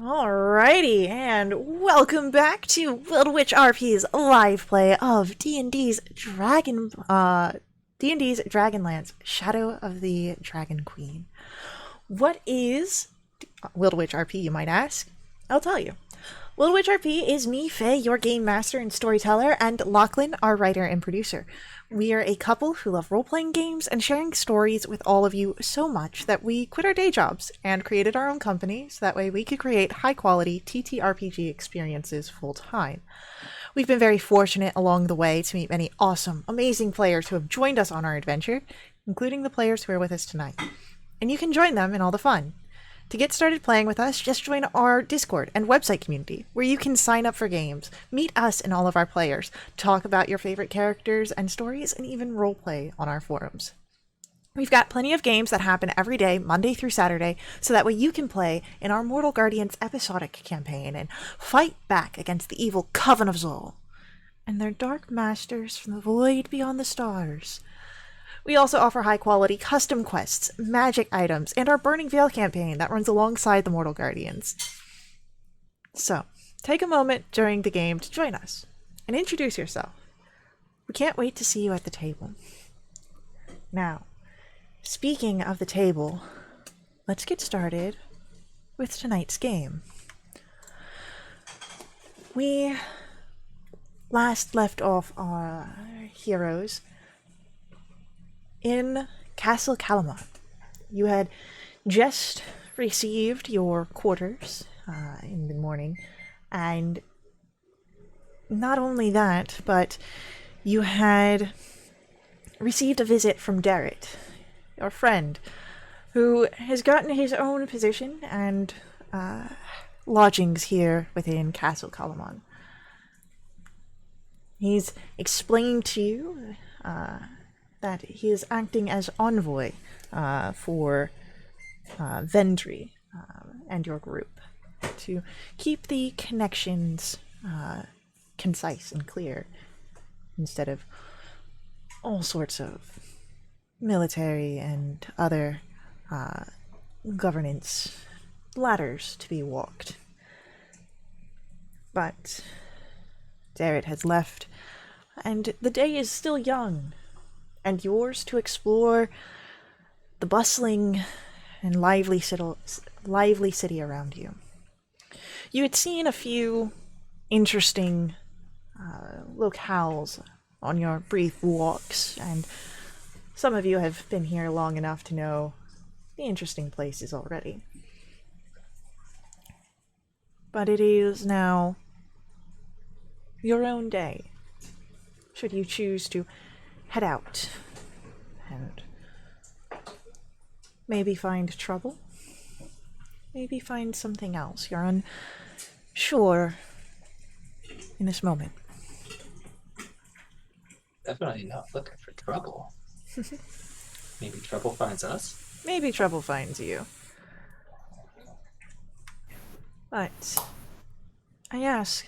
Alrighty, and welcome back to WRP's live play of D&D's Dragonlance: Shadow of the Dragon Queen. What is WRP, you might ask? I'll tell you. WRP is me, Faye, your game master and storyteller, and Lachlan, our writer and producer. We are a couple who love role-playing games and sharing stories with all of you so much that we quit our day jobs and created our own company so that way we could create high-quality TTRPG experiences full-time. We've been very fortunate along the way to meet many awesome, amazing players who have joined us on our adventure, including the players who are with us tonight. And you can join them in all the fun. To get started playing with us, just join our Discord and website community, where you can sign up for games, meet us and all of our players, talk about your favorite characters and stories, and even roleplay on our forums. We've got plenty of games that happen every day, Monday through Saturday, so that way you can play in our Mortal Guardians episodic campaign and fight back against the evil Coven of Zol and their dark masters from the void beyond the stars. We also offer high-quality custom quests, magic items, and our Burning Veil campaign that runs alongside the Mortal Guardians. So, take a moment during the game to join us, and introduce yourself. We can't wait to see you at the table. Now, speaking of the table, let's get started with tonight's game. We last left off our heroes in Castle Kalaman. You had just received your quarters in the morning, and not only that, but you had received a visit from Derrit, your friend, who has gotten his own position and lodgings here within Castle Kalaman. He's explained to you that he is acting as envoy for Vendri and your group to keep the connections concise and clear instead of all sorts of military and other governance ladders to be walked. But Derrit has left, and the day is still young, and yours to explore the bustling and lively city around you. You had seen a few interesting locales on your brief walks, and some of you have been here long enough to know the interesting places already. But it is now your own day, should you choose to head out and maybe find trouble, maybe find something else. You're unsure in this moment. Definitely not looking for trouble. Maybe trouble finds us? Maybe trouble finds you. But I ask,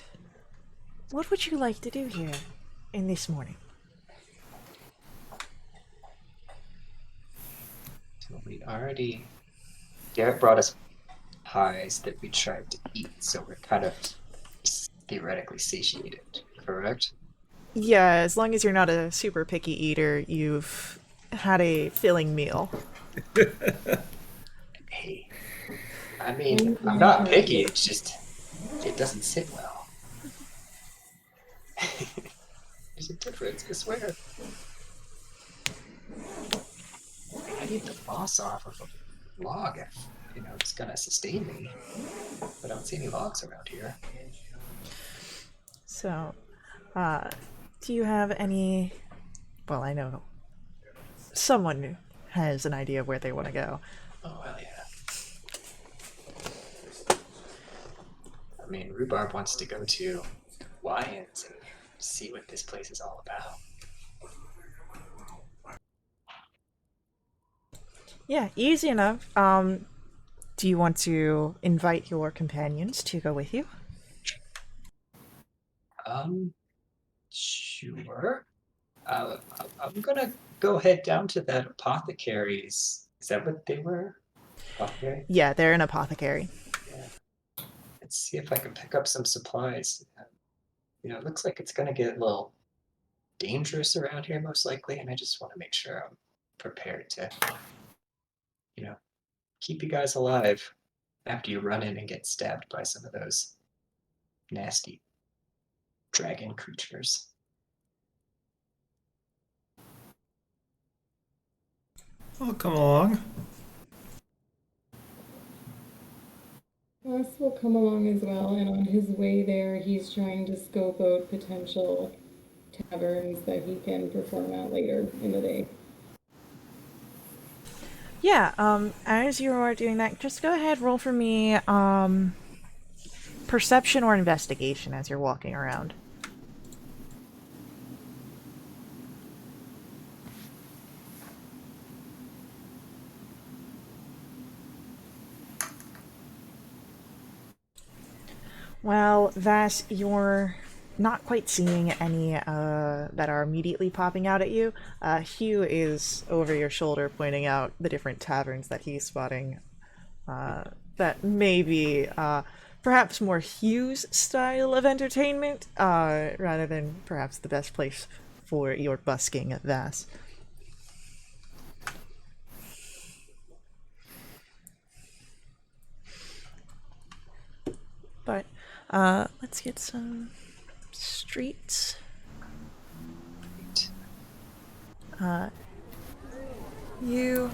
what would you like to do here in this morning? So Garrett brought us pies that we tried to eat, so we're kind of theoretically satiated, correct? Yeah, as long as you're not a super picky eater, you've had a filling meal. Hey, I mean, I'm not picky, it's just, it doesn't sit well. There's a difference, I swear. I need the moss off of a log if, it's gonna sustain me. But I don't see any logs around here. So, do you have any... Well, I know someone has an idea of where they want to go. Oh, hell yeah. I mean, Rhubarb wants to go to Wyans and see what this place is all about. Yeah, easy enough. Do you want to invite your companions to go with you? Sure. I'm gonna go head down to that apothecary's. Is that what they were? Apothecary? Yeah, they're an apothecary. Yeah. Let's see if I can pick up some supplies. It looks like it's gonna get a little dangerous around here, most likely, and I just want to make sure I'm prepared to, you know, keep you guys alive after you run in and get stabbed by some of those nasty dragon creatures. I'll come along. Ross will come along as well, and on his way there, he's trying to scope out potential taverns that he can perform at later in the day. Yeah, as you are doing that, just go ahead, roll for me, perception or investigation as you're walking around. Well, Vass, you're not quite seeing any that are immediately popping out at you. Hugh is over your shoulder pointing out the different taverns that he's spotting that may be perhaps more Hugh's style of entertainment rather than perhaps the best place for your busking at Vass. But let's get some streets. You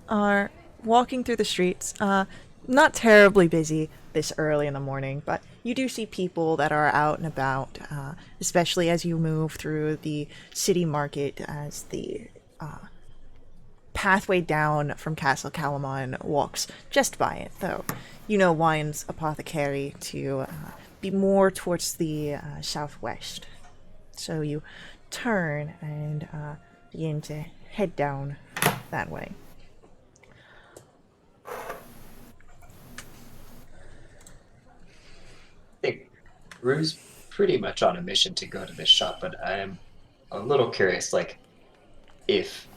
are walking through the streets, not terribly busy this early in the morning, but you do see people that are out and about, especially as you move through the city market as the pathway down from Castle Kalaman walks just by it, though. You know Wine's apothecary to be more towards the southwest. So you turn and begin to head down that way. I think Rue's pretty much on a mission to go to this shop, but I am a little curious, like, if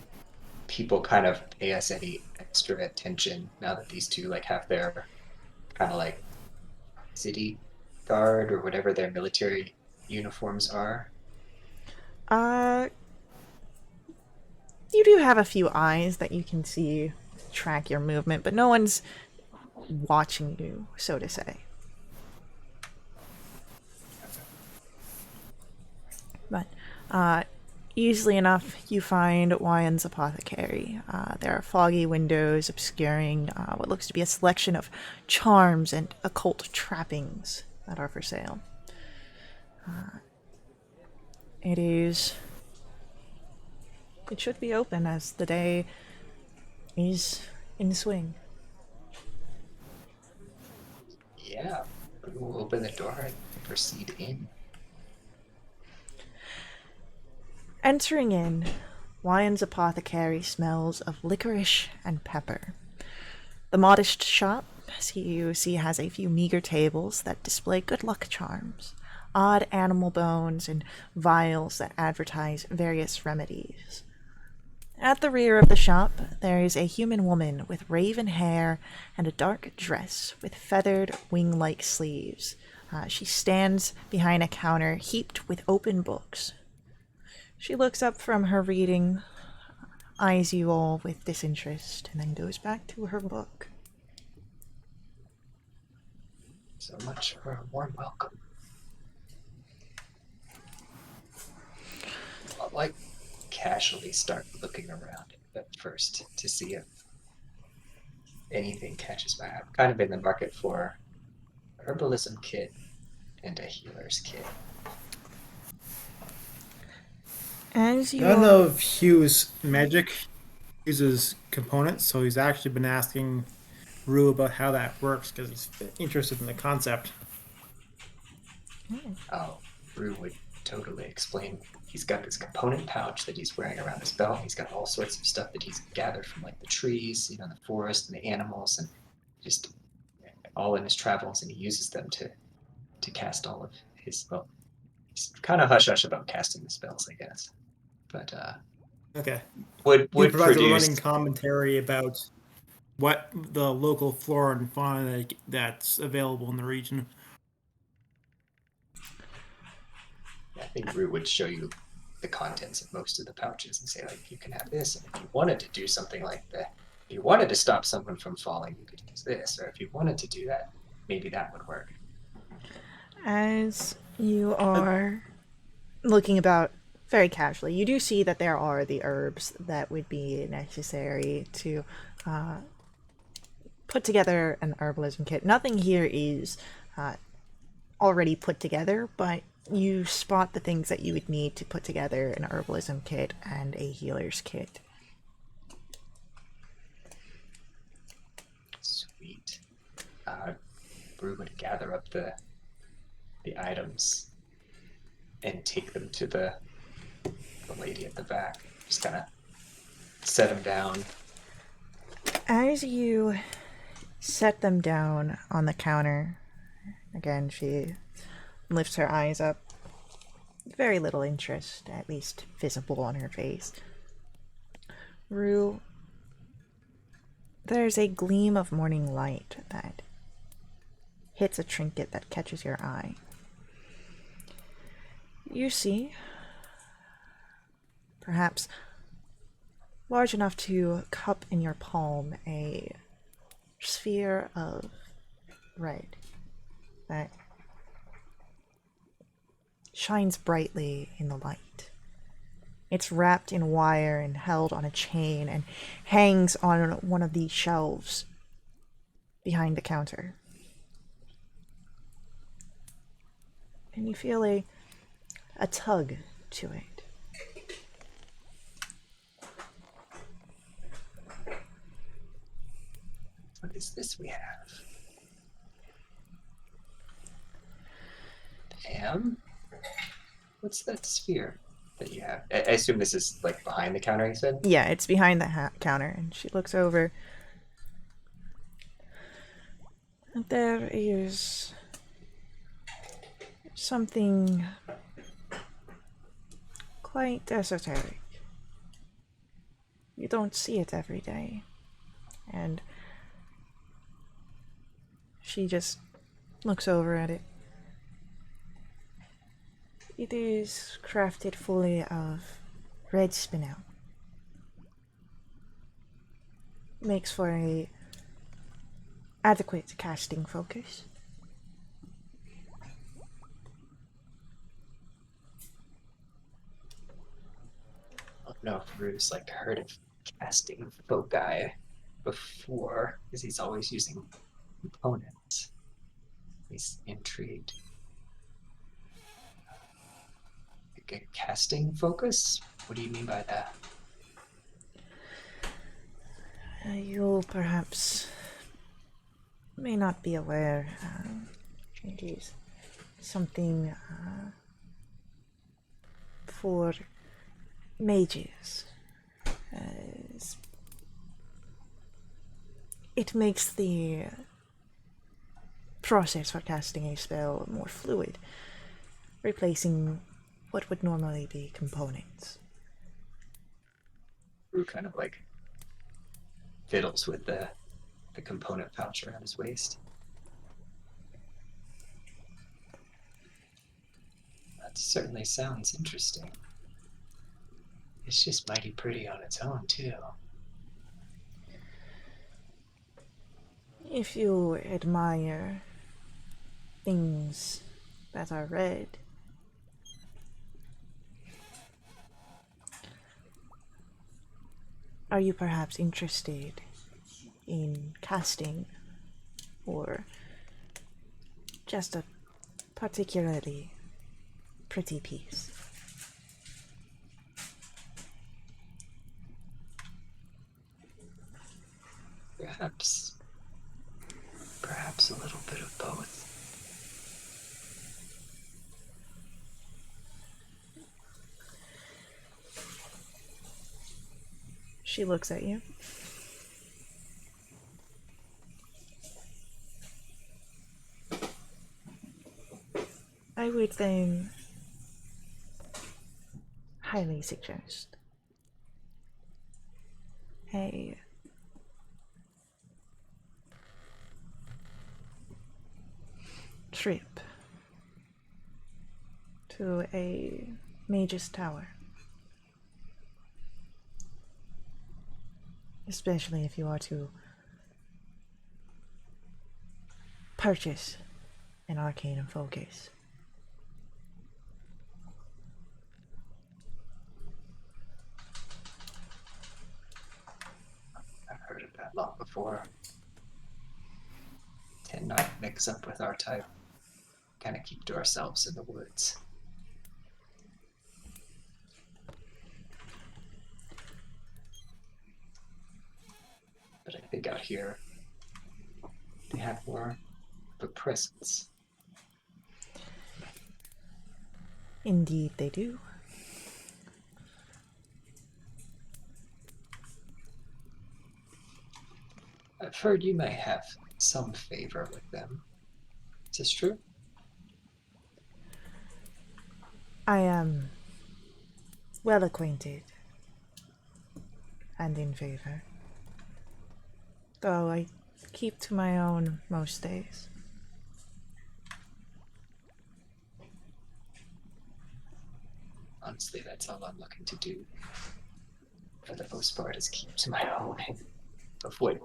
people kind of pay us any extra attention now that these two like have their kind of like city guard or whatever their military uniforms are. Uh, you do have a few eyes that you can see track your movement, but no one's watching you, so to say. But easily enough, you find Wyon's apothecary. There are foggy windows obscuring what looks to be a selection of charms and occult trappings that are for sale. It should be open as the day is in swing. Yeah, we'll open the door and proceed in. Entering in, Wyon's apothecary smells of licorice and pepper. The modest shop, as you see, has a few meager tables that display good luck charms, odd animal bones, and vials that advertise various remedies. At the rear of the shop, there is a human woman with raven hair and a dark dress with feathered wing-like sleeves. She stands behind a counter heaped with open books. She looks up from her reading, eyes you all with disinterest, and then goes back to her book. So much for a warm welcome. I'll like casually start looking around at first to see if anything catches my eye. I'm kind of in the market for a herbalism kit and a healer's kit. As you None of Hugh's magic uses components, so he's actually been asking Rue about how that works because he's interested in the concept. Oh, Rue would totally explain. He's got this component pouch that he's wearing around his belt. He's got all sorts of stuff that he's gathered from like the trees, the forest and the animals, and just all in his travels, and he uses them to cast all of his. Well, he's kind of hush hush about casting the spells, I guess. But Okay. would He provides a produce running commentary about what the local flora and fauna that's available in the region. I think Rue would show you the contents of most of the pouches and say, like, you can have this, and if you wanted to do something like that, if you wanted to stop someone from falling, you could use this, or if you wanted to do that, maybe that would work. As you are looking about very casually, you do see that there are the herbs that would be necessary to put together an herbalism kit. Nothing here is already put together, but you spot the things that you would need to put together an herbalism kit and a healer's kit. Sweet. Rue would gather up the items and take them to the lady at the back. Just kind of set them down. As you set them down on the counter, again, she lifts her eyes up. Very little interest, at least visible on her face. Rue, there's a gleam of morning light that hits a trinket that catches your eye. You see, perhaps large enough to cup in your palm, a sphere of red that shines brightly in the light. It's wrapped in wire and held on a chain and hangs on one of the shelves behind the counter. And you feel a tug to it. What is this we have? Pam? What's that sphere that you have? I assume this is like behind the counter, you said? Yeah, it's behind the counter, and she looks over. And there is something quite esoteric. You don't see it every day. And she just looks over at it. It is crafted fully of red spinel. Makes for a adequate casting focus. I don't know if Rue's like heard of casting foci before, because he's always using components. He's intrigued. Like a casting focus? What do you mean by that? You perhaps may not be aware. It is something for mages. It makes the process for casting a spell more fluid, replacing what would normally be components. Rue kind of like fiddles with the component pouch around his waist. That certainly sounds interesting. It's just mighty pretty on its own, too. If you admire things that are red, are you perhaps interested in casting, or just a particularly pretty piece? Perhaps a little bit of both. She looks at you. I would then highly suggest a trip to a mage's tower. Especially if you are to purchase an arcane focus. I've heard of that long before. Tend not to mix up with our type. Kind of keep to ourselves in the woods. But I think out here, they have more of a presence. Indeed, they do. I've heard you may have some favor with them. Is this true? I am well acquainted and in favor, though I keep to my own most days. Honestly, that's all I'm looking to do. For the most part, is keep to my own and avoid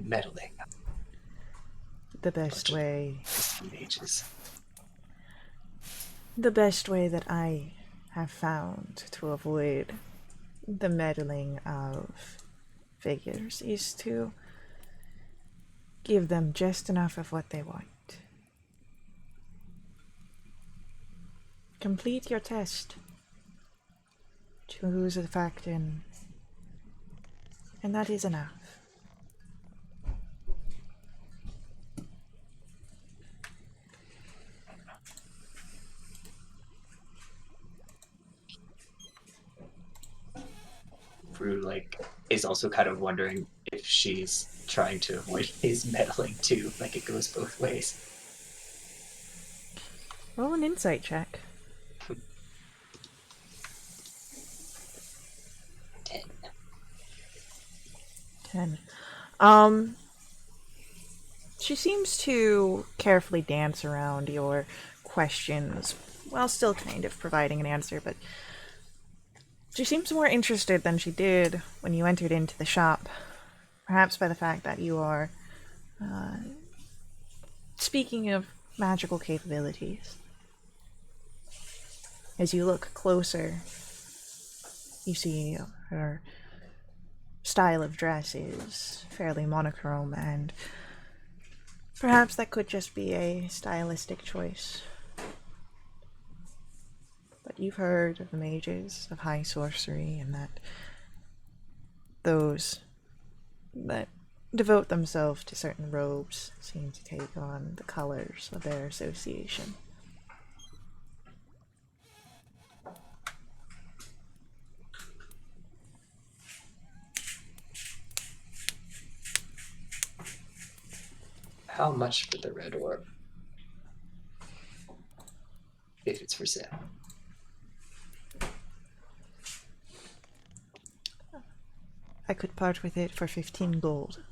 meddling The best way, with mages. the best way that I have found to avoid the meddling of figures is to give them just enough of what they want. Complete your test. Choose a faction, and that is enough. Rue, is also kind of wondering if she's trying to avoid his meddling too. Like, it goes both ways. Roll an insight check. 10. 10. She seems to carefully dance around your questions while still kind of providing an answer, but she seems more interested than she did when you entered into the shop. Perhaps by the fact that you are speaking of magical capabilities. As you look closer, you see her style of dress is fairly monochrome, and perhaps that could just be a stylistic choice. But you've heard of the mages, of high sorcery, and that those that devote themselves to certain robes seem to take on the colors of their association. How much for the red orb? If it's for sale. I could part with it for 15 gold.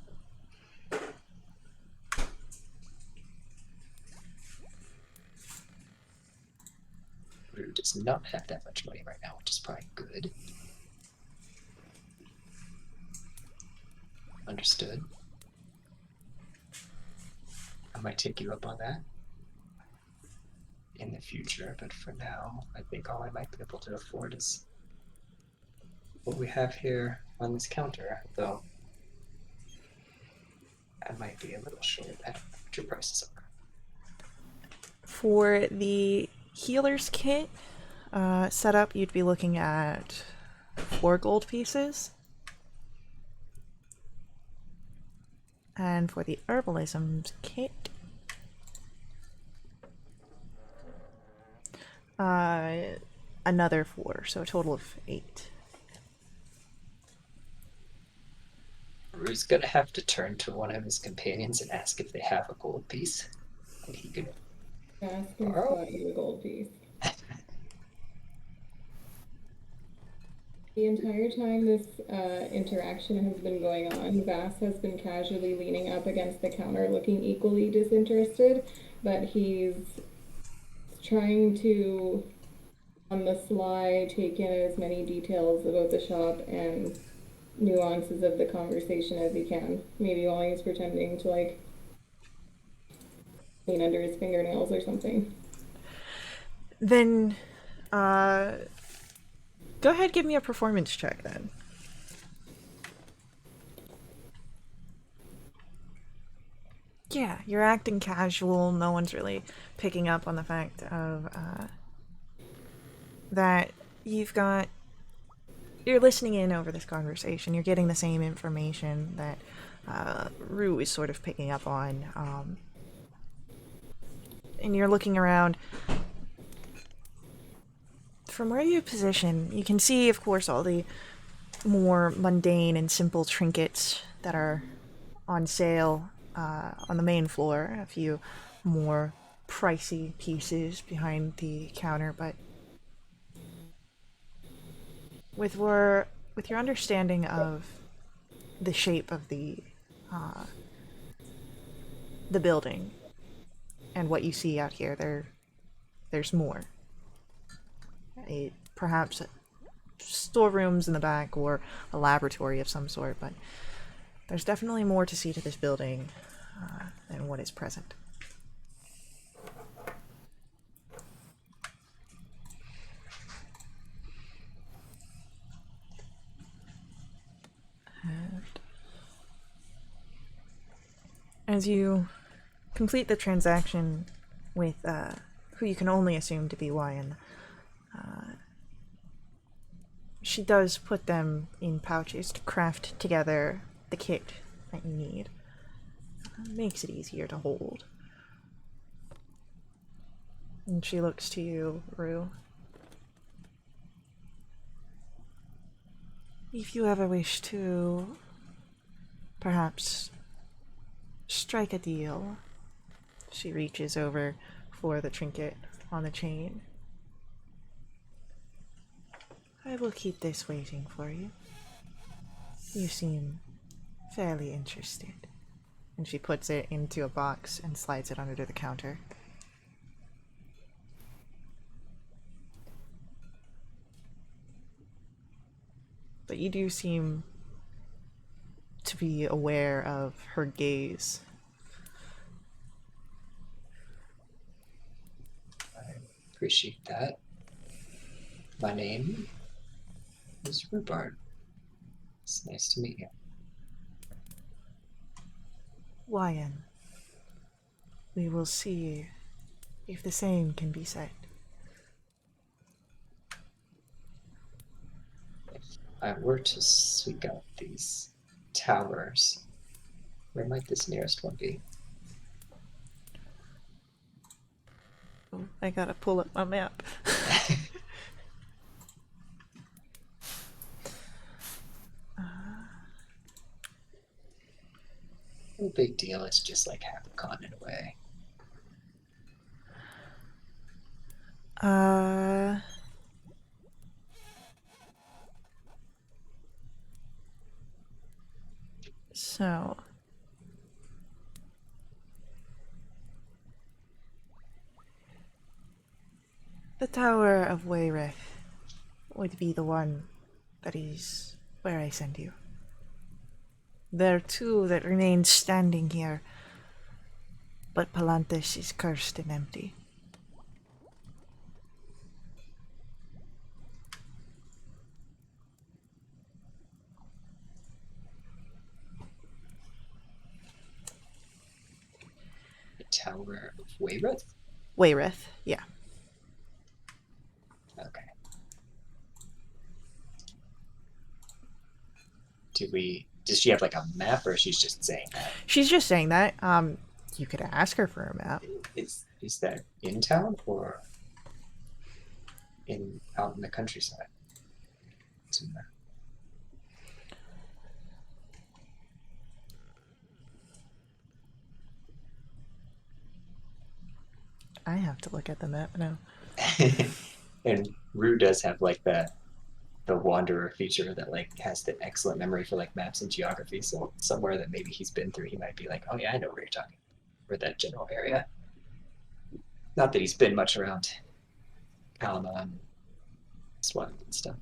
Rue does not have that much money right now, which is probably good. Understood. I might take you up on that in the future, but for now, I think all I might be able to afford is what we have here on this counter, though I might be a little short. I don't know what your prices are. For the healer's kit setup, you'd be looking at 4 gold pieces. And for the herbalism kit, another 4, so a total of 8. Rue's gonna have to turn to one of his companions and ask if they have a gold piece. And he could Ask who's borrow. got you a gold piece. The entire time this interaction has been going on, Vass has been casually leaning up against the counter, looking equally disinterested, but he's trying to, on the sly, take in as many details about the shop and nuances of the conversation as he can. Maybe while he's pretending to, like, clean under his fingernails or something. Then, go ahead, give me a performance check then. Yeah, you're acting casual. No one's really picking up on the fact of that you're listening in over this conversation. You're getting the same information that Rue is sort of picking up on, and you're looking around. From where you position, you can see, of course, all the more mundane and simple trinkets that are on sale on the main floor. A few more pricey pieces behind the counter, but with your understanding of the shape of the building and what you see out here, there's more. Perhaps storerooms in the back or a laboratory of some sort, but there's definitely more to see to this building than what is present. And as you complete the transaction with who you can only assume to be Wyan, she does put them in pouches to craft together the kit that you need. Makes it easier to hold. And she looks to you, Rue. If you ever wish to, perhaps, strike a deal. She reaches over for the trinket on the chain. I will keep this waiting for you. You seem fairly interested. And she puts it into a box and slides it under the counter. But you do seem to be aware of her gaze. I appreciate that. My name is Rhubarb. It's nice to meet you. Wyan, we will see if the same can be said. If I were to seek out these towers, where might this nearest one be? Oh, I gotta pull up my map. No big deal, it's just like half a continent away. So the Tower of Wayreth would be the one that is where I send you. There are two that remain standing here, but Palantis is cursed and empty. The Tower of Wayreth? Wayreth, yeah. Okay. Does she have like a map, or she's just saying that? She's just saying that. You could ask her for a map. Is that in town or out in the countryside? Somewhere. I have to look at the map now. And Rue does have like the the wanderer feature that like has the excellent memory for like maps and geography. So somewhere that maybe he's been through, he might be like, oh yeah, I know where you're talking, or that general area. Not that he's been much around Kalaman, Swat and stuff.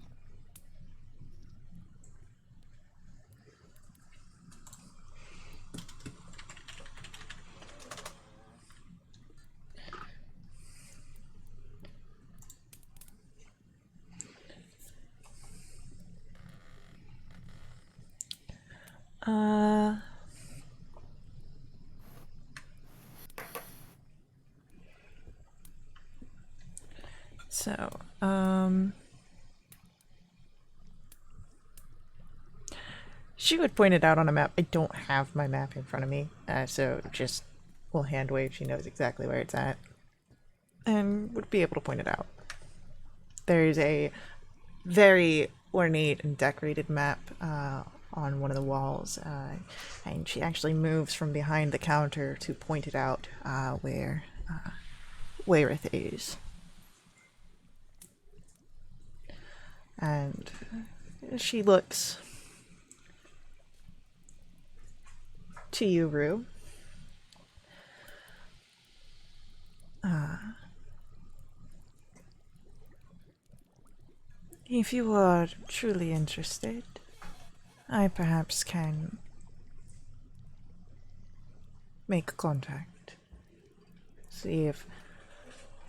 Uh, so, she would point it out on a map. I don't have my map in front of me, so just will hand wave. She knows exactly where it's at, and would be able to point it out. There is a very ornate and decorated map on one of the walls, and she actually moves from behind the counter to point it out where Wayreth is. And she looks to you, Rue. If you are truly interested, I perhaps can make contact. See if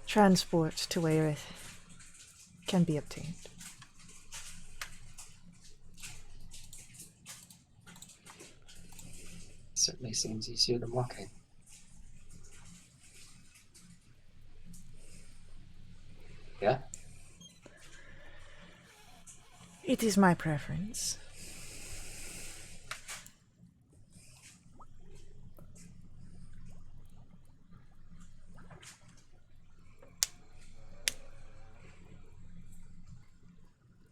transport to Wayreth can be obtained. Certainly seems easier than walking. Yeah? It is my preference.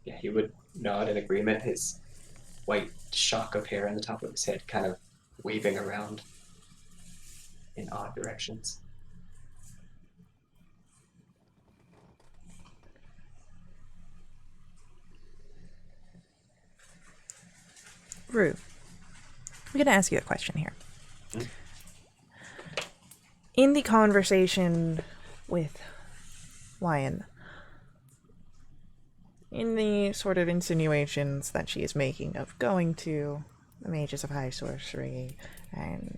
Yeah, he would nod in agreement, his white shock of hair on the top of his head kind of waving around in odd directions. Rue, I'm going to ask you a question here. In the conversation with Lion, in the sort of insinuations that she is making of going to the Mages of High Sorcery and,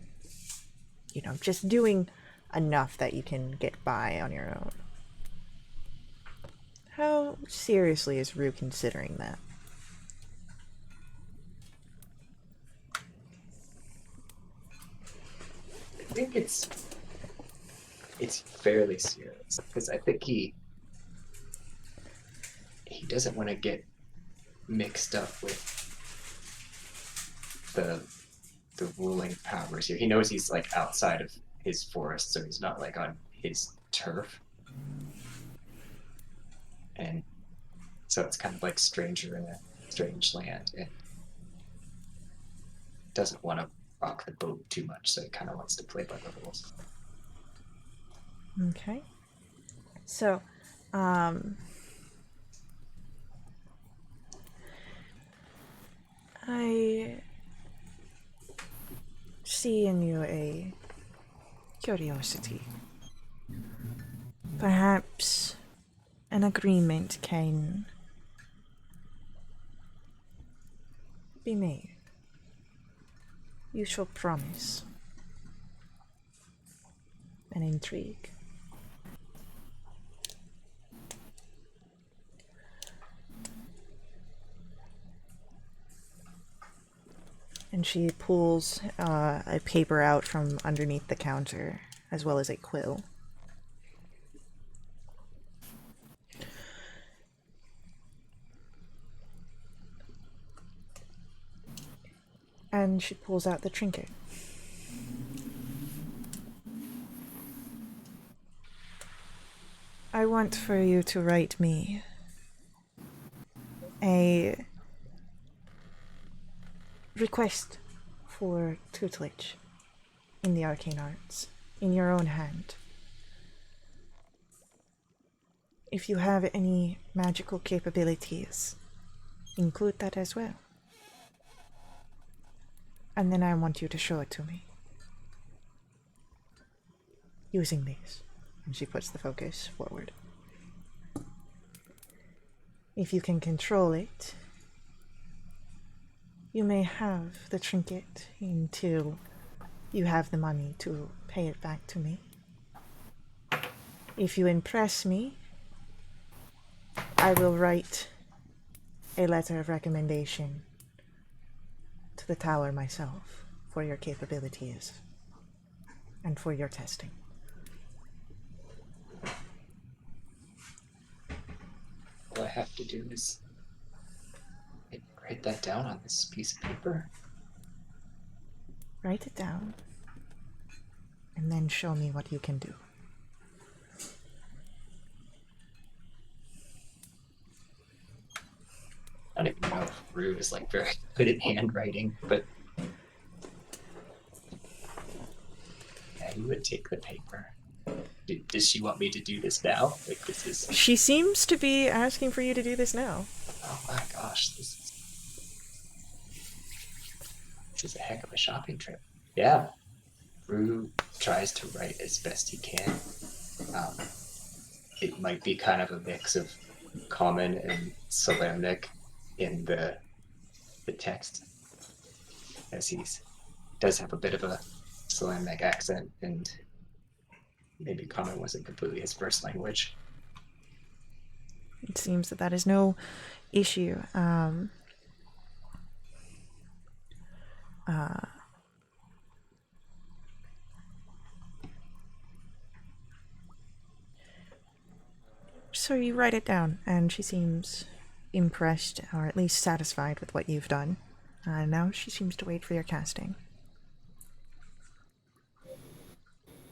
you know, just doing enough that you can get by on your own, how seriously is Rue considering that? I think it's fairly serious because I think he doesn't want to get mixed up with the ruling powers here. He knows he's like outside of his forest, so he's not like on his turf, and so it's kind of like stranger in a strange land, and doesn't want to rock the boat too much, so he kind of wants to play by the rules. Okay. So, I see in you a curiosity. Perhaps an agreement can be made. You shall promise an intrigue. And she pulls a paper out from underneath the counter, as well as a quill. And she pulls out the trinket. I want for you to write me a request for tutelage in the arcane arts, in your own hand. If you have any magical capabilities Include that as well. And then I want you to show it to me. Using these. And she puts the focus forward. If you can control it, you may have the trinket until you have the money to pay it back to me. If you impress me, I will write a letter of recommendation to the tower myself for your capabilities and for your testing. All I have to do is write that down on this piece of paper. Write it down and then show me what you can do. I don't even know if Rue is like very good at handwriting, but yeah, you would take the paper. Does she want me to do this now? Like this is. She seems to be asking for you to do this now. Oh my gosh, this is a heck of a shopping trip. Yeah, Rue tries to write as best he can. It might be kind of a mix of common and Solemnic in the text, as he does have a bit of a Solemnic accent, and maybe common wasn't completely his first language. It seems that that is no issue. So you write it down, and she seems impressed, or at least satisfied with what you've done. Now she seems to wait for your casting.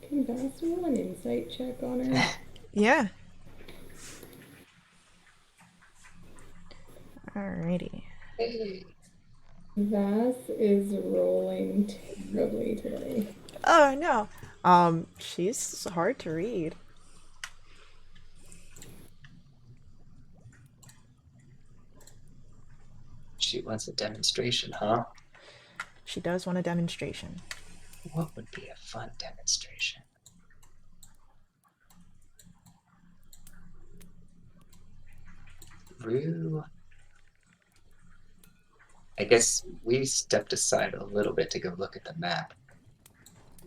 Can Vass roll an insight check on her? Yeah. Alrighty. Hey. Vass is rolling terribly today. Oh no. She's hard to read. She wants a demonstration, huh? She does want a demonstration. What would be a fun demonstration? Rue. I guess we stepped aside a little bit to go look at the map.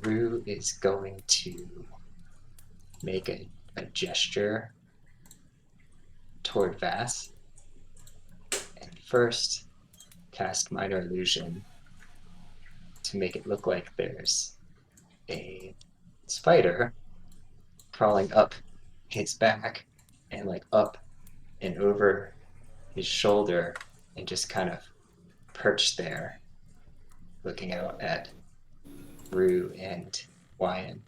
Rue is going to make a gesture toward Vass. And first, cast Minor Illusion to make it look like there's a spider crawling up his back and like up and over his shoulder and just kind of perched there looking out at Rue and Wyan.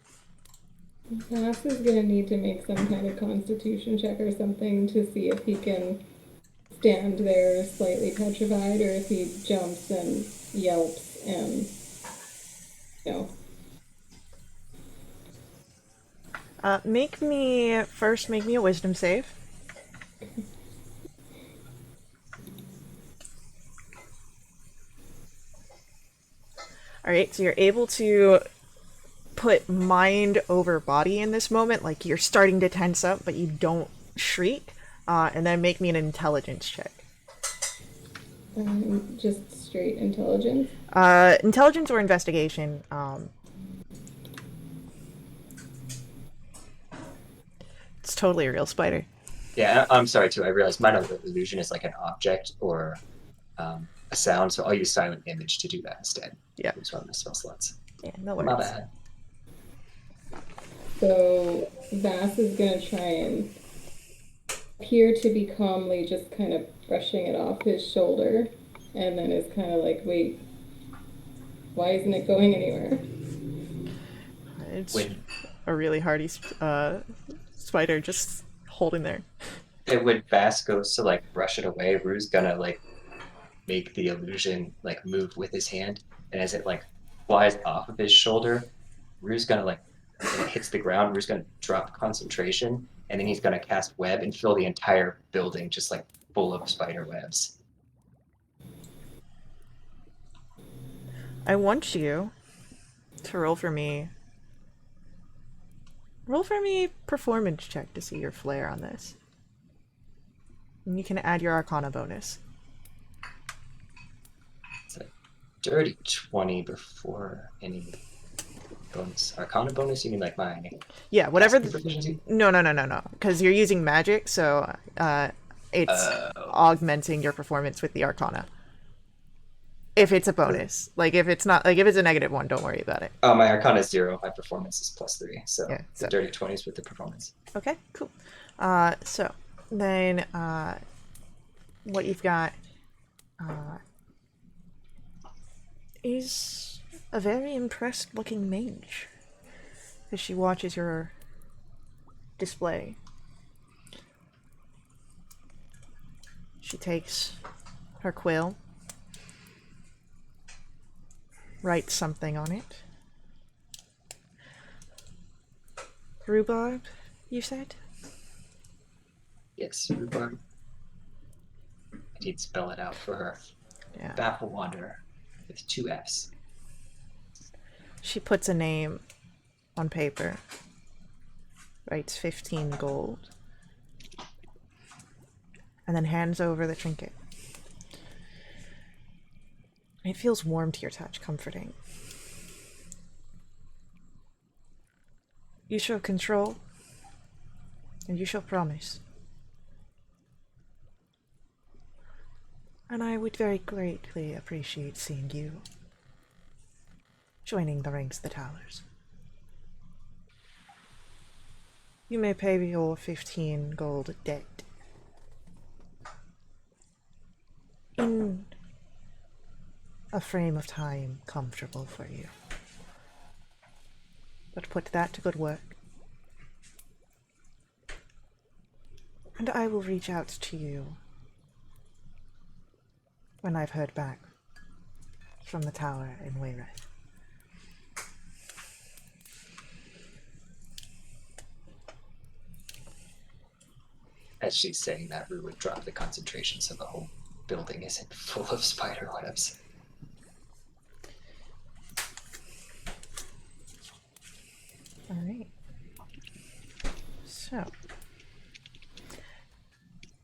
Vass is gonna need to make some kind of constitution check or something to see if he can stand there slightly petrified or if he jumps and yelps and, you know. Make me a wisdom save. Alright, so you're able to put mind over body in this moment, like you're starting to tense up, but you don't shriek. And then make me an intelligence check. Just straight intelligence. Intelligence or investigation. It's totally a real spider. Yeah, I'm sorry too. I realized Minor Illusion is like an object or a sound, so I'll use Silent Image to do that instead. Yeah. It's one of the spell slots. Yeah, no My worries. bad. So Vass is gonna try and appear to be calmly just kind of brushing it off his shoulder, and then is kind of like, wait, why isn't it going anywhere? It's When a really hardy spider just holding there. when Vass goes to like brush it away, Rue's gonna like make the illusion like move with his hand, and as it like flies off of his shoulder, Rue's gonna like when it hits the ground, Rue's gonna drop concentration, and then he's gonna cast web and fill the entire building just like full of spider webs. I want you to roll for me. Roll for me performance check to see your flair on this. And you can add your Arcana bonus. It's a dirty 20 before any bonus. Arcana bonus? You mean like my Yeah, whatever. casting proficiency? No. Because you're using magic, so it's augmenting your performance with the Arcana. If it's a bonus, like if it's not, like if it's a -1, don't worry about it. Oh, my Arcana is 0. My performance is +3. So Yeah, the dirty 20s with the performance. Okay, cool. So then what you've got is a very impressed looking mage as she watches your display. She takes her quill, writes something on it. Rhubarb, you said? Yes, rhubarb. I need to spell it out for her. Yeah. Baffle Wanderer with 2 F's. She puts a name on paper, writes 15 gold, and then hands over the trinket. It feels warm to your touch, comforting. You show control, and you show promise. And I would very greatly appreciate seeing you joining the ranks of the Towers. You may pay your 15 gold debt in a frame of time comfortable for you. But put that to good work. And I will reach out to you when I've heard back from the tower in Wayreth. As she's saying that, Rue would drop the concentration so the whole building isn't full of spider webs. Alright. So,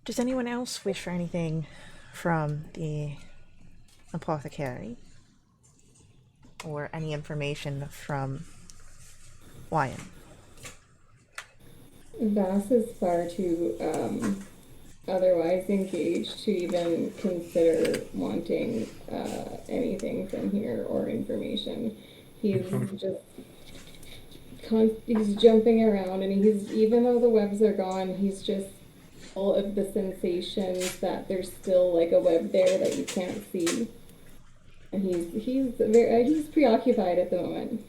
does anyone else wish for anything from the apothecary? Or any information from Wyan? Vass is far too otherwise engaged to even consider wanting anything from here or information. He's just he's jumping around, and he's, even though the webs are gone, he's just full of the sensations that there's still like a web there that you can't see, and he's preoccupied at the moment.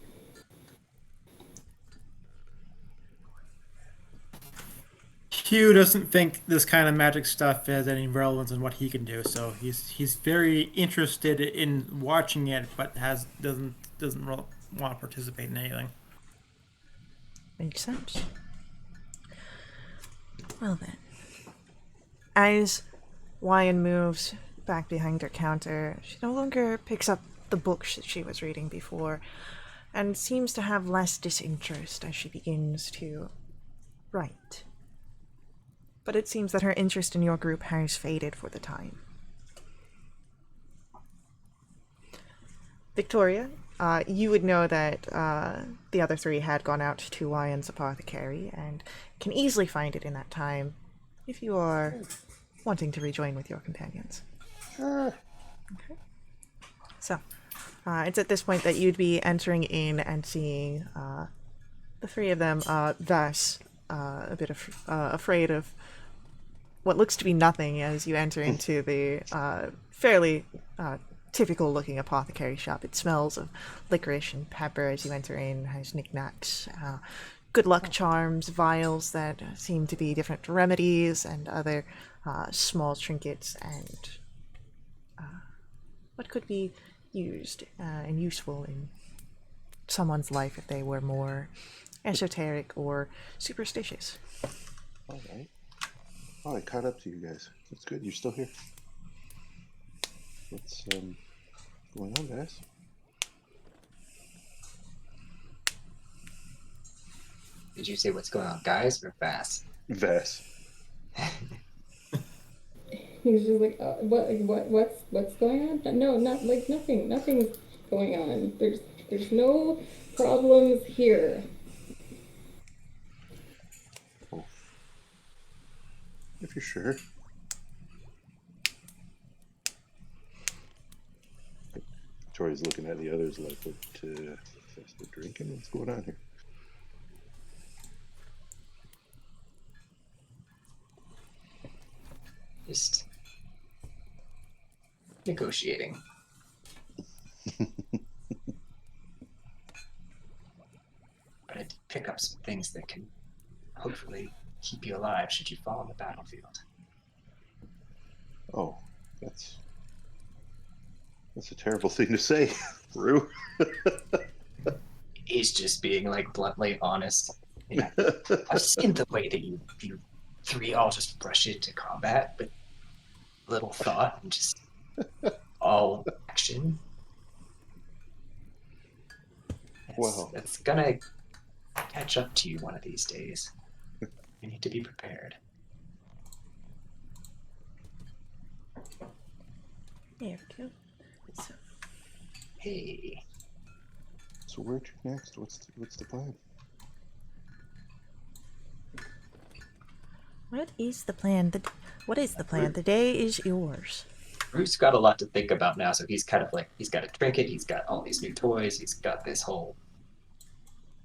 Hugh doesn't think this kind of magic stuff has any relevance in what he can do, so he's very interested in watching it, but doesn't want to participate in anything. Makes sense. Well then. As Wyan moves back behind her counter, she no longer picks up the books that she was reading before, and seems to have less disinterest as she begins to write. But it seems that her interest in your group has faded for the time. Victoria, you would know that the other three had gone out to Wyan's apothecary, and can easily find it in that time if you are wanting to rejoin with your companions. Sure. Okay. So, it's at this point that you'd be entering in and seeing the three of them, thus a bit afraid of what looks to be nothing as you enter into the fairly typical looking apothecary shop. It smells of licorice and pepper as you enter in, has knickknacks, good luck charms, vials that seem to be different remedies, and other small trinkets and what could be used and useful in someone's life if they were more esoteric or superstitious. All right. Oh, I caught up to you guys. That's good. You're still here. What's going on, guys? Did you say what's going on, guys or Vass? Vass. He's just like, what's going on? No, not like nothing's going on. There's no problems here. Oh. If you're sure. Tori's looking at the others like, what, festive drinking? What's going on here? Just negotiating. But I did pick up some things that can hopefully keep you alive should you fall on the battlefield. Oh, that's a terrible thing to say, Rue. He's just being like bluntly honest. Yeah, I've seen the way that you three all just rush into combat with little thought and just all action. Wow. That's gonna catch up to you one of these days. You need to be prepared. There we go. So, Hey, So where to next? What's the plan? what is the plan? What is the plan? The day is yours. Bruce got a lot to think about now, so he's kind of like, he's got a trinket, he's got all these new toys, he's got this whole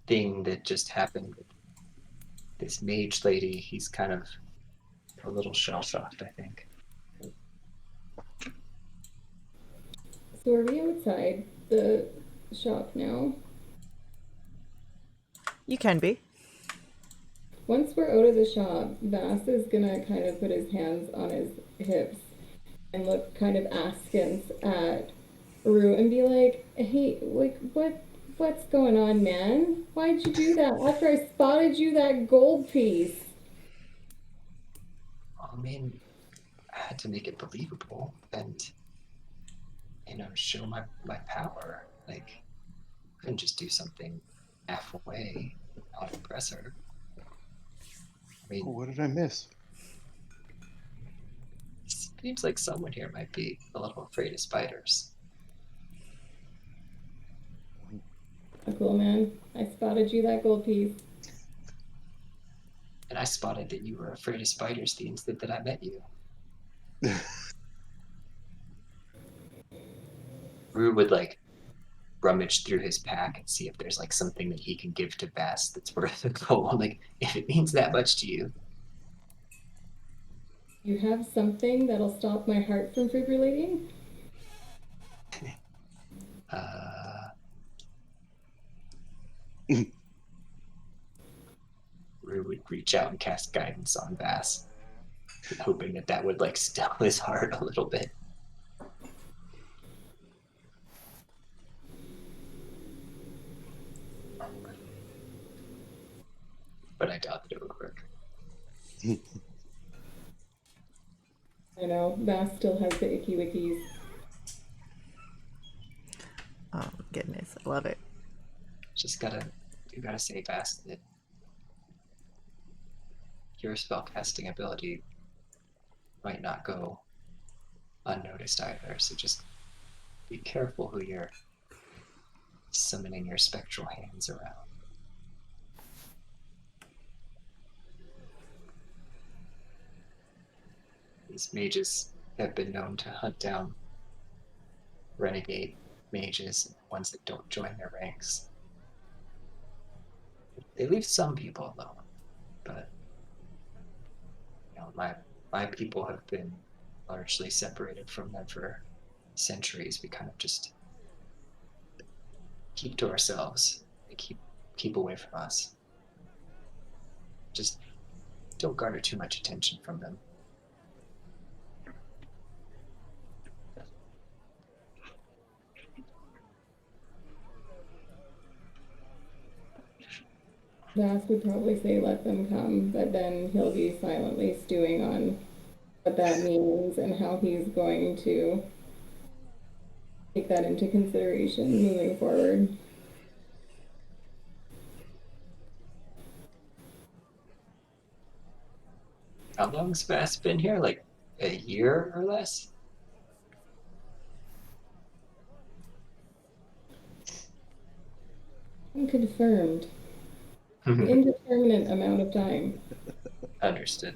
thing that just happened with this mage lady. He's kind of a little shell-shocked, I think. So are we outside the shop now? You can be. Once we're out of the shop, Vass is gonna kind of put his hands on his hips and look kind of askance at Rue and be like, "Hey, like, what's going on, man? Why'd you do that after I spotted you that gold piece?" I mean, I had to make it believable and, show my power. Like, I couldn't just do something halfway, not impress her. I mean, Oh, what did I miss? seems like someone here might be a little afraid of spiders. Cool, man. I spotted you that gold piece. And I spotted that you were afraid of spiders the instant that I met you. Rue would like rummage through his pack and see if there's like something that he can give to Bass that's worth a gold. Like, if it means that much to you. You have something that'll stop my heart from fibrillating? Rue would reach out and cast guidance on Bass, hoping that that would like still his heart a little bit. But I doubt that it would work. I know, Vass still has the icky wickies. Oh goodness, I love it. You gotta say, Bass, that your spellcasting ability might not go unnoticed either, so just be careful who you're summoning your spectral hands around. These mages have been known to hunt down renegade mages, ones that don't join their ranks. They leave some people alone, but my people have been largely separated from them for centuries. We kind of just keep to ourselves. They keep away from us. Just don't garner too much attention from them. Vass would probably say let them come, but then he'll be silently stewing on what that means and how he's going to take that into consideration moving forward. How long's Vass been here? Like a year or less? Unconfirmed. Indeterminate amount of time. Understood.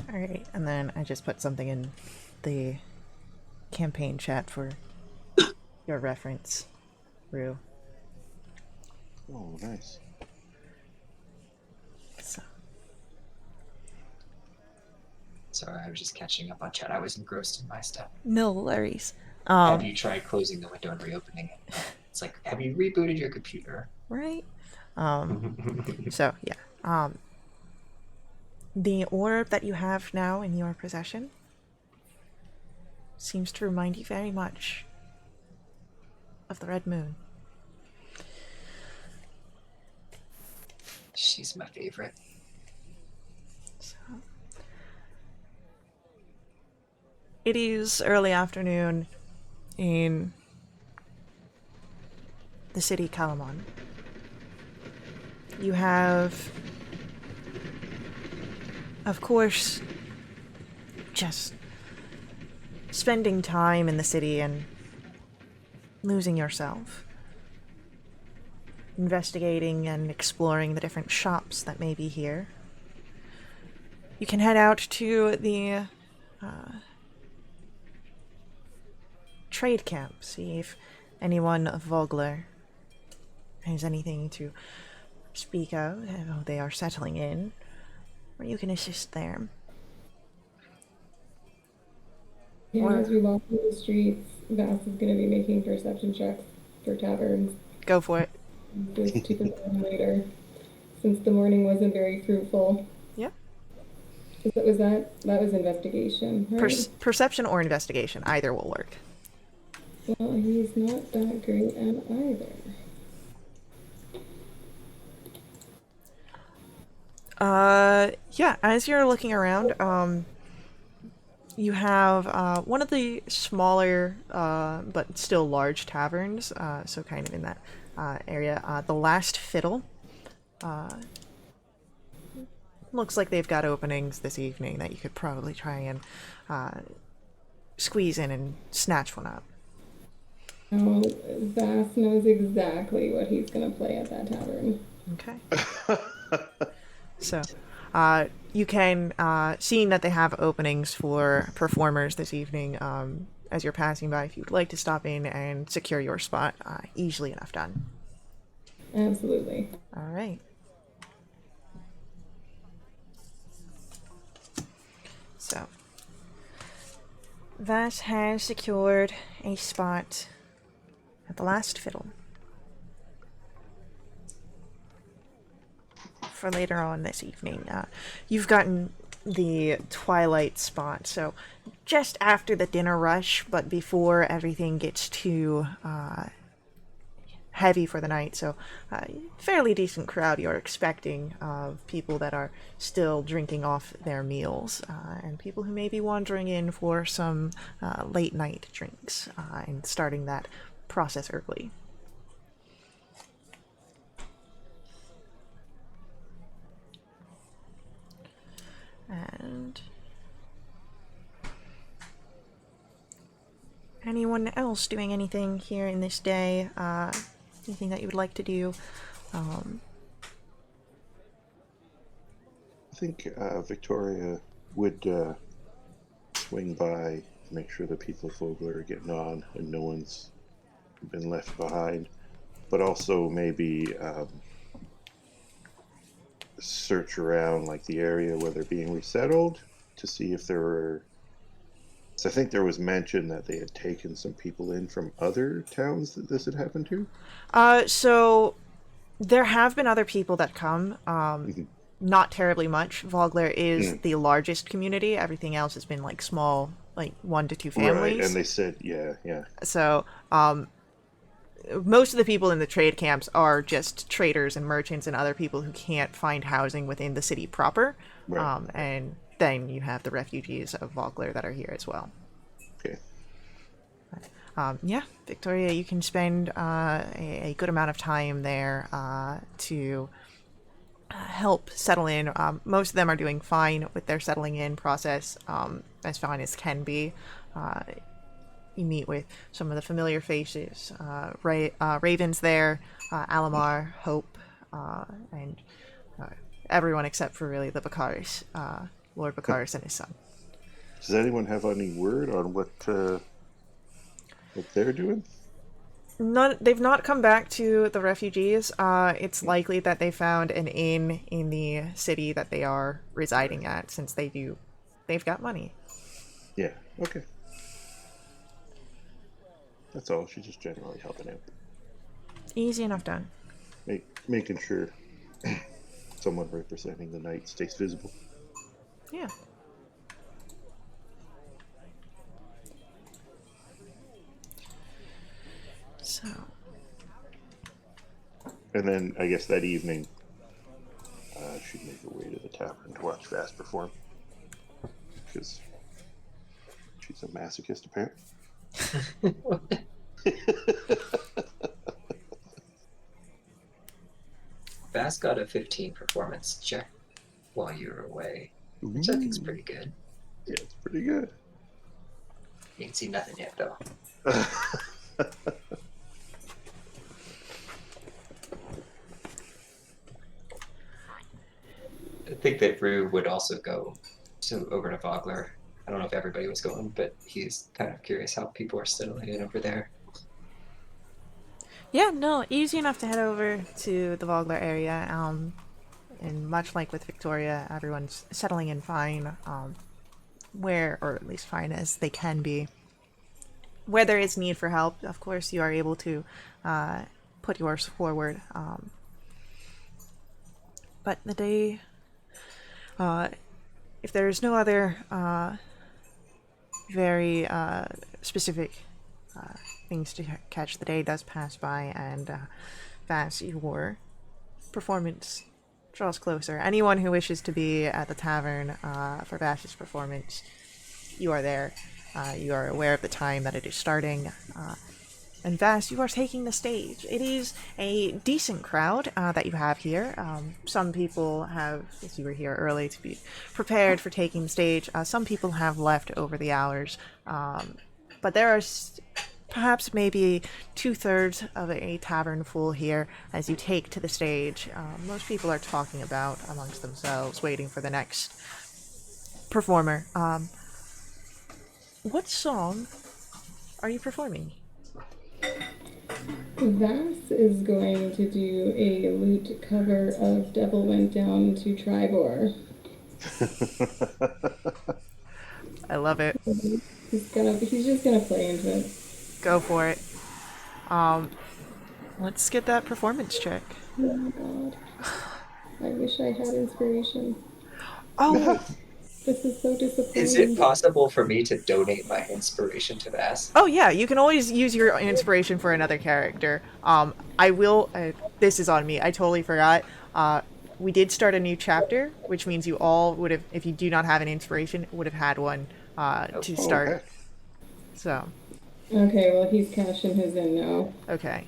All right, and then I just put something in the campaign chat for your reference, Rue. Oh, nice. So, Sorry, I was just catching up on chat. I was engrossed in my stuff. no worries. Have you tried closing the window and reopening it? It's like, have you rebooted your computer? Right? So, yeah. The orb that you have now in your possession seems to remind you very much of the Red Moon. She's my favorite. So, it is early afternoon in the city Kalaman. You have, of course, just spending time in the city and losing yourself, investigating and exploring the different shops that may be here. You can head out to the trade camp, see if anyone of Vogler has anything to speak of, how they are settling in, or you can assist there. Yeah, Or- as we walk through the streets, Vass is going to be making perception checks for taverns, Go for it. just to confirm later, since the morning wasn't very fruitful. Yeah. That was investigation, right? Perception or investigation, either will work. Well, he's not that great at either. Yeah, as you're looking around, you have one of the smaller but still large taverns, so kind of in that area. The Last Fiddle. Looks like they've got openings this evening that you could probably try and squeeze in and snatch one up. Oh, Vass knows exactly what he's going to play at that tavern. Okay. So, you can, seeing that they have openings for performers this evening, as you're passing by, if you'd like to stop in and secure your spot, easily enough done. Absolutely. All right. So, Vass has secured a spot at the Last Fiddle for later on this evening. You've gotten the twilight spot, so just after the dinner rush, but before everything gets too heavy for the night. So, fairly decent crowd you're expecting of people that are still drinking off their meals, and people who may be wandering in for some late night drinks and starting that process early. And anyone else doing anything here in this day? Anything that you would like to do? I think Victoria would swing by, make sure the people of Vogler are getting on and no one's been left behind, but also maybe search around like the area where they're being resettled to see if there were. So I think there was mention that they had taken some people in from other towns that this had happened to. So there have been other people that come. Not terribly much. Vogler is the largest community. Everything else has been like small, like 1 to 2 families. Right, and they said, yeah. So, most of the people in the trade camps are just traders and merchants and other people who can't find housing within the city proper. Right. And then you have the refugees of Vogler that are here as well. Okay. Yeah, Victoria, you can spend a good amount of time there to help settle in. Most of them are doing fine with their settling in process, as fine as can be. You meet with some of the familiar faces. Raven's there, Alamar, Hope, and everyone except for really the Vicaris, Lord Vicaris and his son. Does anyone have any word on what they're doing? They've not come back to the refugees. It's likely that they found an inn in the city that they are residing at, since they've got money. Yeah. Okay. That's all. She's just generally helping out, Easy enough done. making sure someone representing the knight stays visible. Yeah. So, And then I guess that evening, she'd make her way to the tavern to watch Vast perform, because she's a masochist apparently. Bass got a 15 performance check while you were away, which I think's pretty good. Yeah, it's pretty good. You ain't seen nothing yet, though. I think that Rue would also go over to Vogler. I don't know if everybody was going, but he's kind of curious how people are settling in over there. yeah, no, easy enough to head over to the Vogler area. And much like with Victoria, everyone's settling in fine, or at least fine as they can be. Where there is need for help, of course, you are able to put yours forward. But the day, if there is no other very specific things to catch, the day does pass by, and Vass, your performance draws closer. Anyone who wishes to be at the tavern for Vash's performance, you are there. You are aware of the time that it is starting. And Vass, you are taking the stage. It is a decent crowd that you have here. Some people have, as you were here early, to be prepared for taking the stage. Some people have left over the hours. But there are perhaps maybe 2/3 of a tavern full here as you take to the stage. Most people are talking about amongst themselves, waiting for the next performer. What song are you performing? Vass is going to do a lute cover of Devil Went Down to Tribor. I love it. He's just gonna play into it. Go for it. Let's get that performance check. Oh my god. I wish I had inspiration. Oh, This is so disappointing. Is it possible for me to donate my inspiration to Vass? oh yeah, you can always use your inspiration for another character. I will, this is on me, I totally forgot. We did start a new chapter, which means you all would have, if you do not have an inspiration, would have had one to start. Okay. So, Okay, well he's cashing his in now. okay.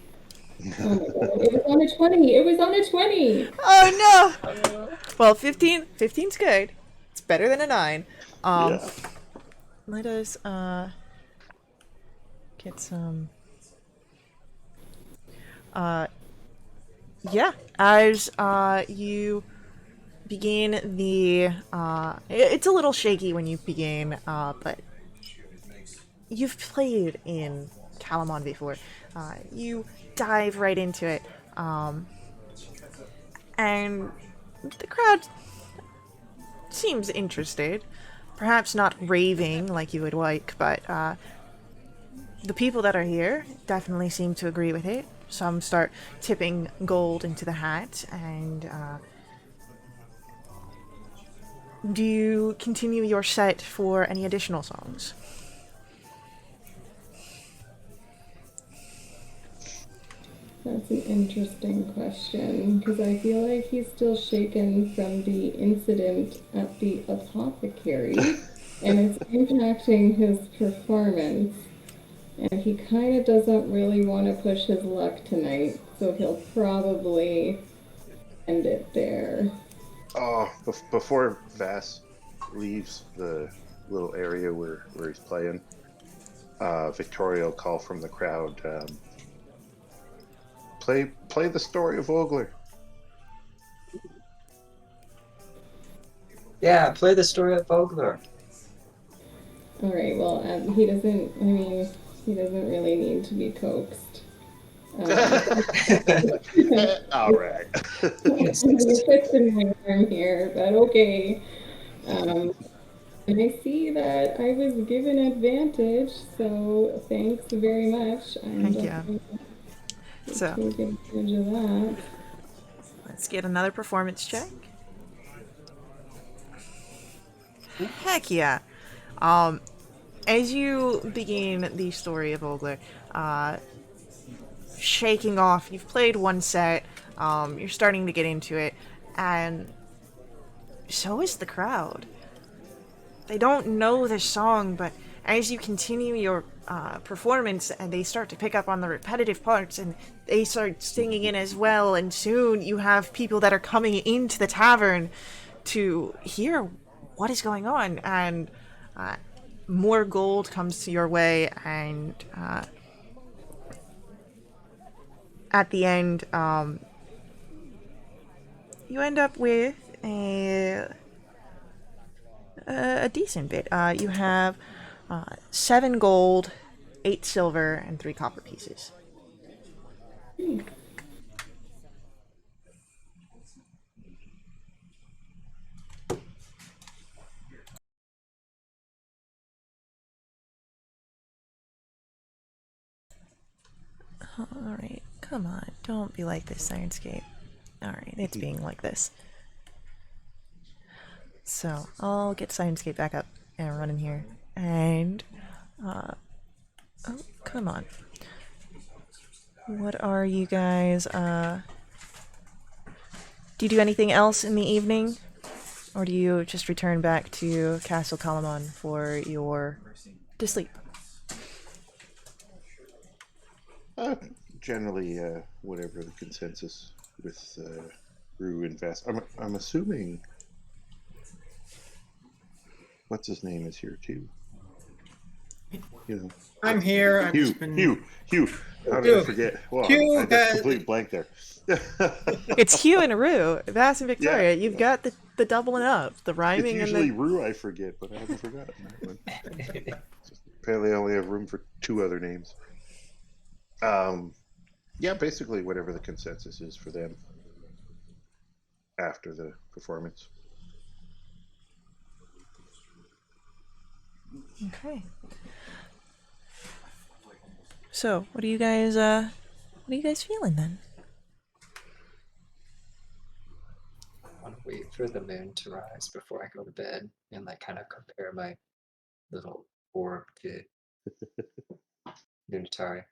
Oh my god. It was on a 20! It was on a 20! Oh no! Well, 15's good. It's better than a 9. Yeah. Let us get some yeah, as you begin the it's a little shaky when you begin, but you've played in Kalaman before. You dive right into it, and the crowd seems interested. Perhaps not raving like you would like, but the people that are here definitely seem to agree with it. Some start tipping gold into the hat, and do you continue your set for any additional songs? That's an interesting question, because I feel like he's still shaken from the incident at the apothecary, and it's impacting his performance. And he kind of doesn't really want to push his luck tonight, so he'll probably end it there. Oh, before Vass leaves the little area where he's playing, Victoria will call from the crowd, play the story of Vogler. Yeah, play the story of Vogler. All right. Well, he doesn't. I mean, he doesn't really need to be coaxed. All right. You're twisting my arm here, but okay. And I see that I was given advantage, so thanks very much. I'm Heck yeah. definitely So taking advantage of that. let's get another performance check. Heck yeah. As you begin the story of Vogler, shaking off, you've played one set, you're starting to get into it, and so is the crowd. They don't know the song, but as you continue your performance and they start to pick up on the repetitive parts and they start singing it as well, and soon you have people that are coming into the tavern to hear what is going on, and more gold comes to your way, and at the end, you end up with a decent bit. You have 7 gold, 8 silver, and 3 copper pieces. Alright, come on, don't be like this, Sirenscape. Alright, it's being like this. So, I'll get Sirenscape back up and run in here. And, oh, come on. What are you guys, do you do anything else in the evening? Or do you just return back to Castle Kalaman for to sleep? Generally, whatever the consensus with Rue and Vass. I'm assuming. What's his name is here too. You know. I'm here. I've Hugh. just been... Hugh. How did Hugh. I forget? Well, Hugh I just has- complete blank there. It's Hugh and Rue, Vass and Victoria. Yeah. You've got the doubling up, the It's rhyming, usually and Rue I forget, but I haven't forgotten that one. Apparently, I only have room for 2 other names. Yeah, basically whatever the consensus is for them after the performance. Okay. So, what are you guys feeling then? I want to wait for the moon to rise before I go to bed and like kind of compare my little orb to Lunatari.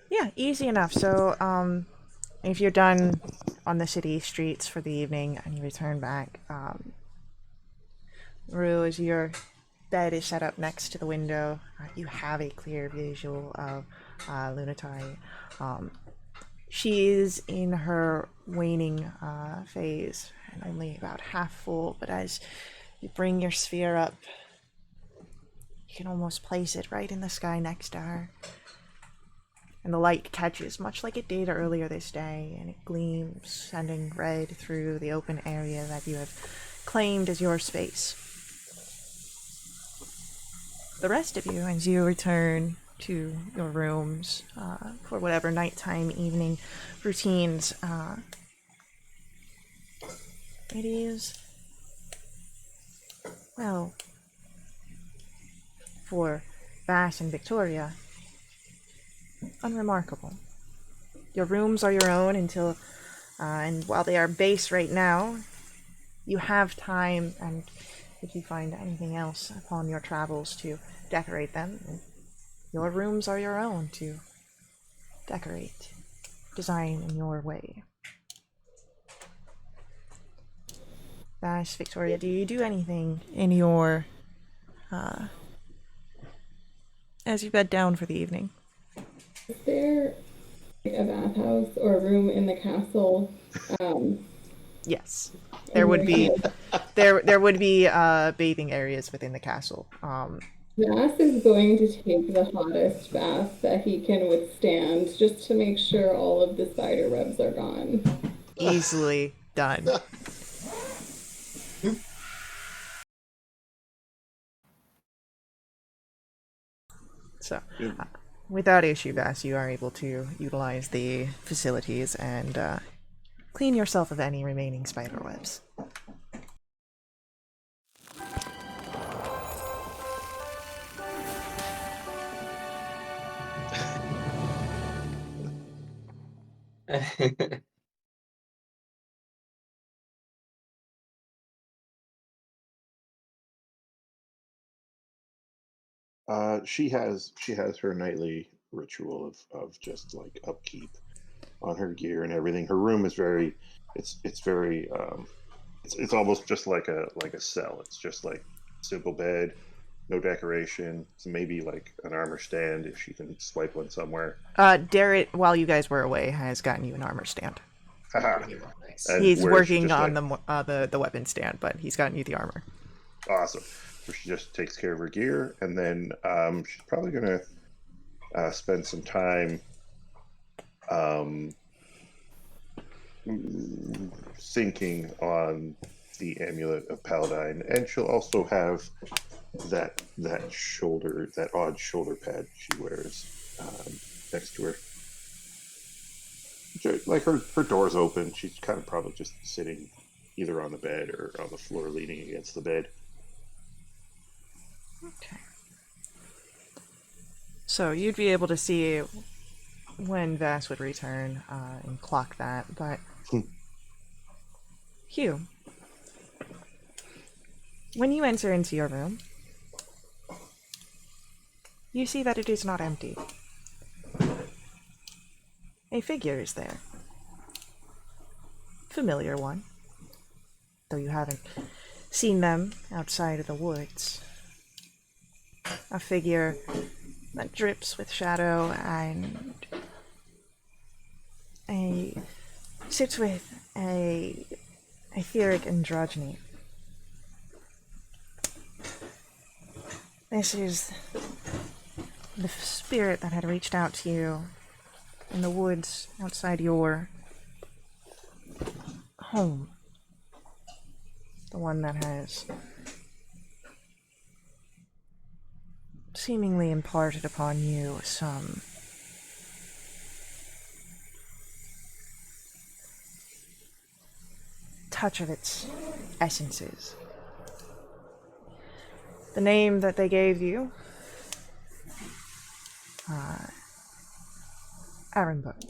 Yeah, easy enough. So, if you're done on the city streets for the evening and you return back, Rue, as your bed is set up next to the window, you have a clear visual of Lunatari. She is in her waning phase and only about half full, but as you bring your sphere up, you can almost place it right in the sky next to her. And the light catches, much like it did earlier this day, and it gleams, sending red through the open area that you have claimed as your space. The rest of you, as you return to your rooms for whatever nighttime, evening routines, it is, well, for Vass and Victoria, unremarkable. Your rooms are your own until, and while they are base right now, you have time, and if you find anything else upon your travels to decorate them, your rooms are your own to decorate, design in your way. Bash, Victoria, do you do anything in your as you bed down for the evening? Is there a bathhouse or a room in the castle? Yes, there would be bathing areas within the castle. Vass is going to take the hottest bath that he can withstand just to make sure all of the spider webs are gone. Easily done. So, without issue, Bass, you are able to utilize the facilities and clean yourself of any remaining spider webs. She has her nightly ritual of just like upkeep on her gear and everything. Her room is very it's very it's almost just like a cell. It's just like simple bed, no decoration. So maybe like an armor stand if she can swipe one somewhere. Darrett, while you guys were away, has gotten you an armor stand. Haha. Nice. And He's where she working just, on like, the weapon stand, but he's gotten you the armor. awesome. So she just takes care of her gear, and then she's probably gonna spend some time thinking on the amulet of Paladine, and she'll also have that odd shoulder pad she wears next to her. Like her door's open. She's kind of probably just sitting either on the bed or on the floor, leaning against the bed. Okay. So you'd be able to see when Vass would return and clock that, but Hugh, when you enter into your room, you see that it is not empty. A figure is there. Familiar one, though you haven't seen them outside of the woods. A figure that drips with shadow and sits with a etheric androgyny. This is the spirit that had reached out to you in the woods outside your home. The one that has seemingly imparted upon you some touch of its essences. The name that they gave you, Arenberg.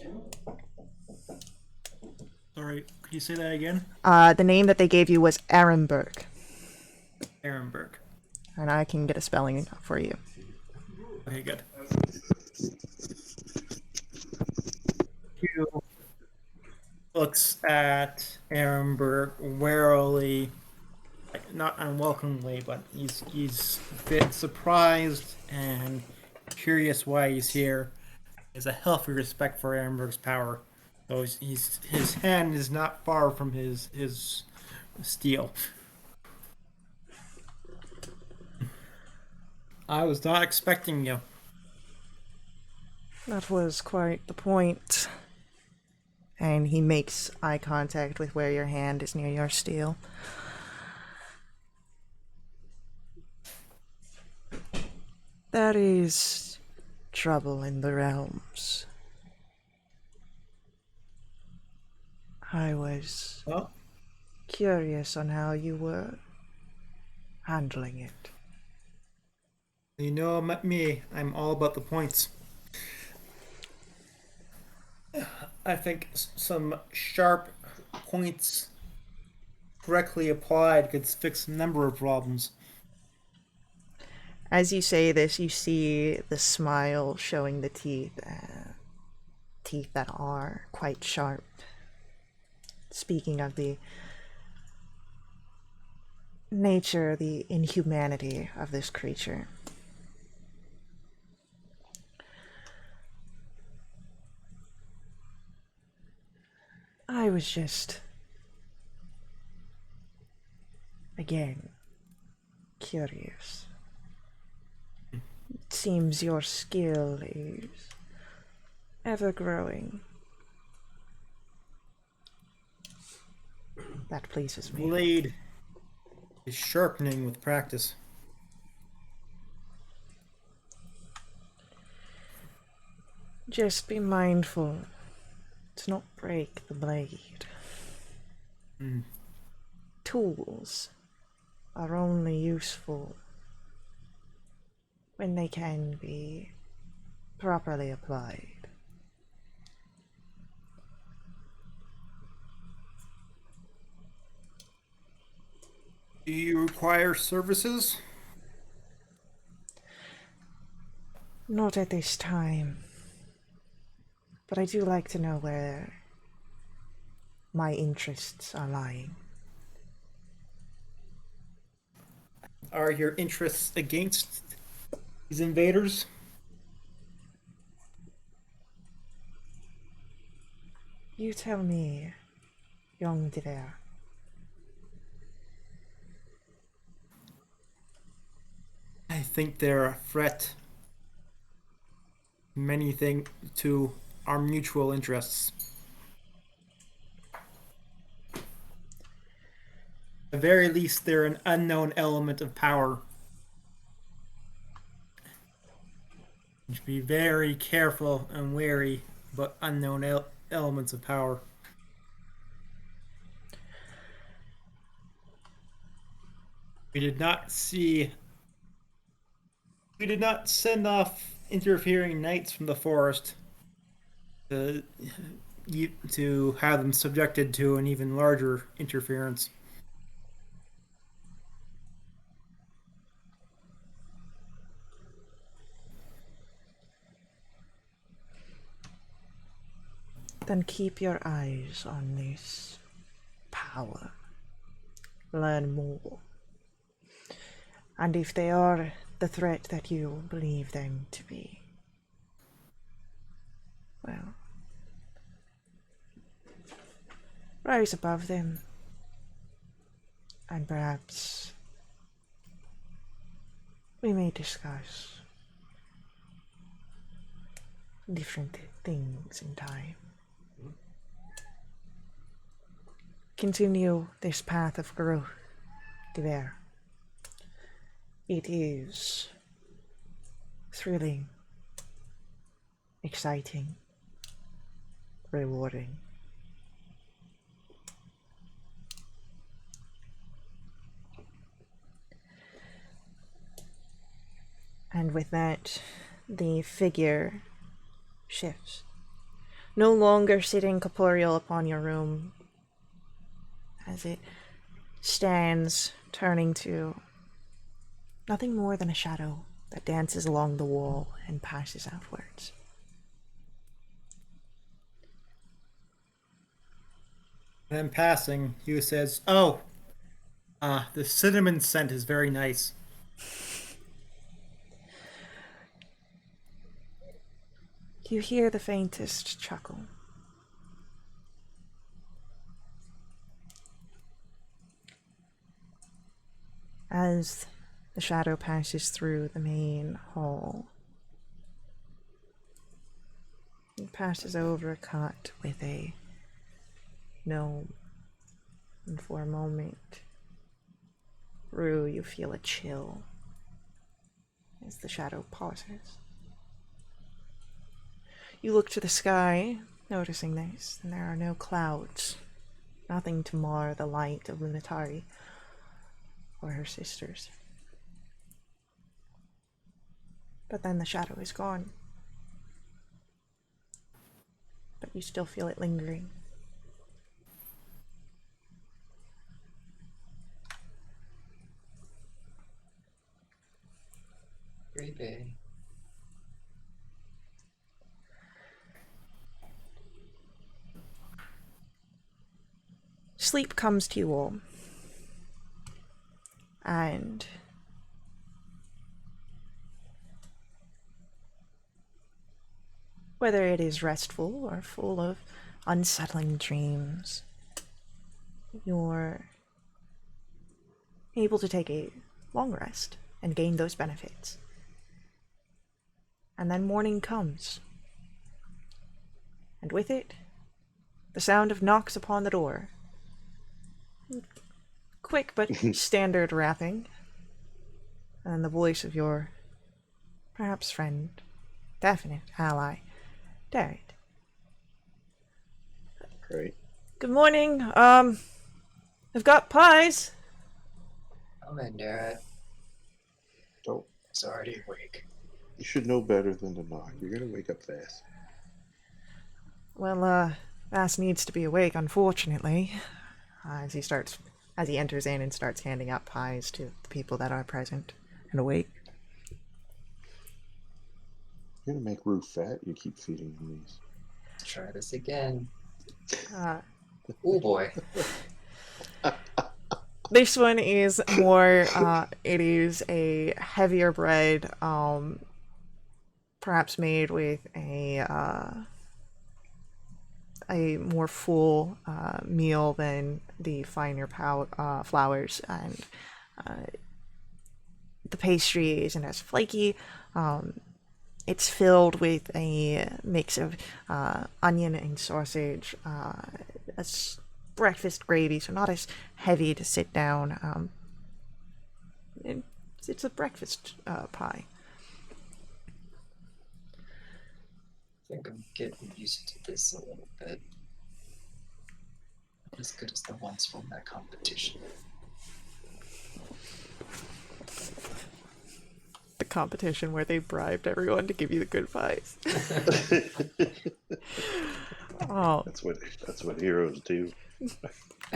Sorry, could you say that again? The name that they gave you was Arenberg, Ehrenberg. and I can get a spelling for you. Okay, good. Hugh looks at Ehrenberg warily, like, not unwelcomely, but he's a bit surprised and curious why he's here. He has a healthy respect for Ehrenberg's power, so his hand is not far from his steel. I was not expecting you. That was quite the point. And he makes eye contact with where your hand is near your steel. There is trouble in the realms. I was Well, curious on how you were handling it. you know me, I'm all about the points. I think some sharp points correctly applied could fix a number of problems. As you say this, you see the smile showing the teeth, teeth that are quite sharp. Speaking of the nature, the inhumanity of this creature. I was just, again, curious. It seems your skill is ever growing. That pleases me. Blade is sharpening with practice. Just be mindful to not break the blade. Tools are only useful when they can be properly applied. Do you require services? Not at this time. But I do like to know where my interests are lying. Are your interests against these invaders? You tell me, young Dever. I think they're a threat. Many things to our mutual interests. At the very least, they're an unknown element of power. You should be very careful and wary about unknown elements of power. We did not send off interfering knights from the forest to have them subjected to an even larger interference. Then keep your eyes on this power. Learn more. And if they are the threat that you believe them to be, well, rise above them. And perhaps we may discuss different things in time. Continue this path of growth, Dever. It is thrilling, exciting, rewarding. And with that, the figure shifts. No longer sitting corporeal upon your room, as it stands, turning to nothing more than a shadow that dances along the wall and passes outwards. And then passing, he says, "Oh, the cinnamon scent is very nice." You hear the faintest chuckle. As the shadow passes through the main hall, it passes over a cot with a gnome, and for a moment, Rue, you feel a chill as the shadow pauses. You look to the sky, noticing this, and there are no clouds, nothing to mar the light of Lunatari or her sisters. But then the shadow is gone. But you still feel it lingering. Creepy. Sleep comes to you all. And whether it is restful or full of unsettling dreams, you're able to take a long rest and gain those benefits. And then morning comes, and with it, the sound of knocks upon the door. Quick but standard rapping, and the voice of your perhaps friend, definite ally, Darrett. Great. Good morning. I've got pies. Come in, Dad. Oh, It's already awake. you should know better than to knock. You're gonna wake up fast. Well, Vass needs to be awake, unfortunately. As he enters in and starts handing out pies to the people that are present and awake. You're gonna make Rue fat. You keep feeding him these. Let's try this again. Uh, Oh boy. This one is more, it is a heavier bread, perhaps made with a more full meal than the finer flours, and the pastry isn't as flaky. It's filled with a mix of onion and sausage, breakfast gravy, so not as heavy to sit down. It's a breakfast pie. I think I'm getting used to this a little bit. Not as good as the ones from that competition. The competition where they bribed everyone to give you the good pies. Oh, That's what heroes do.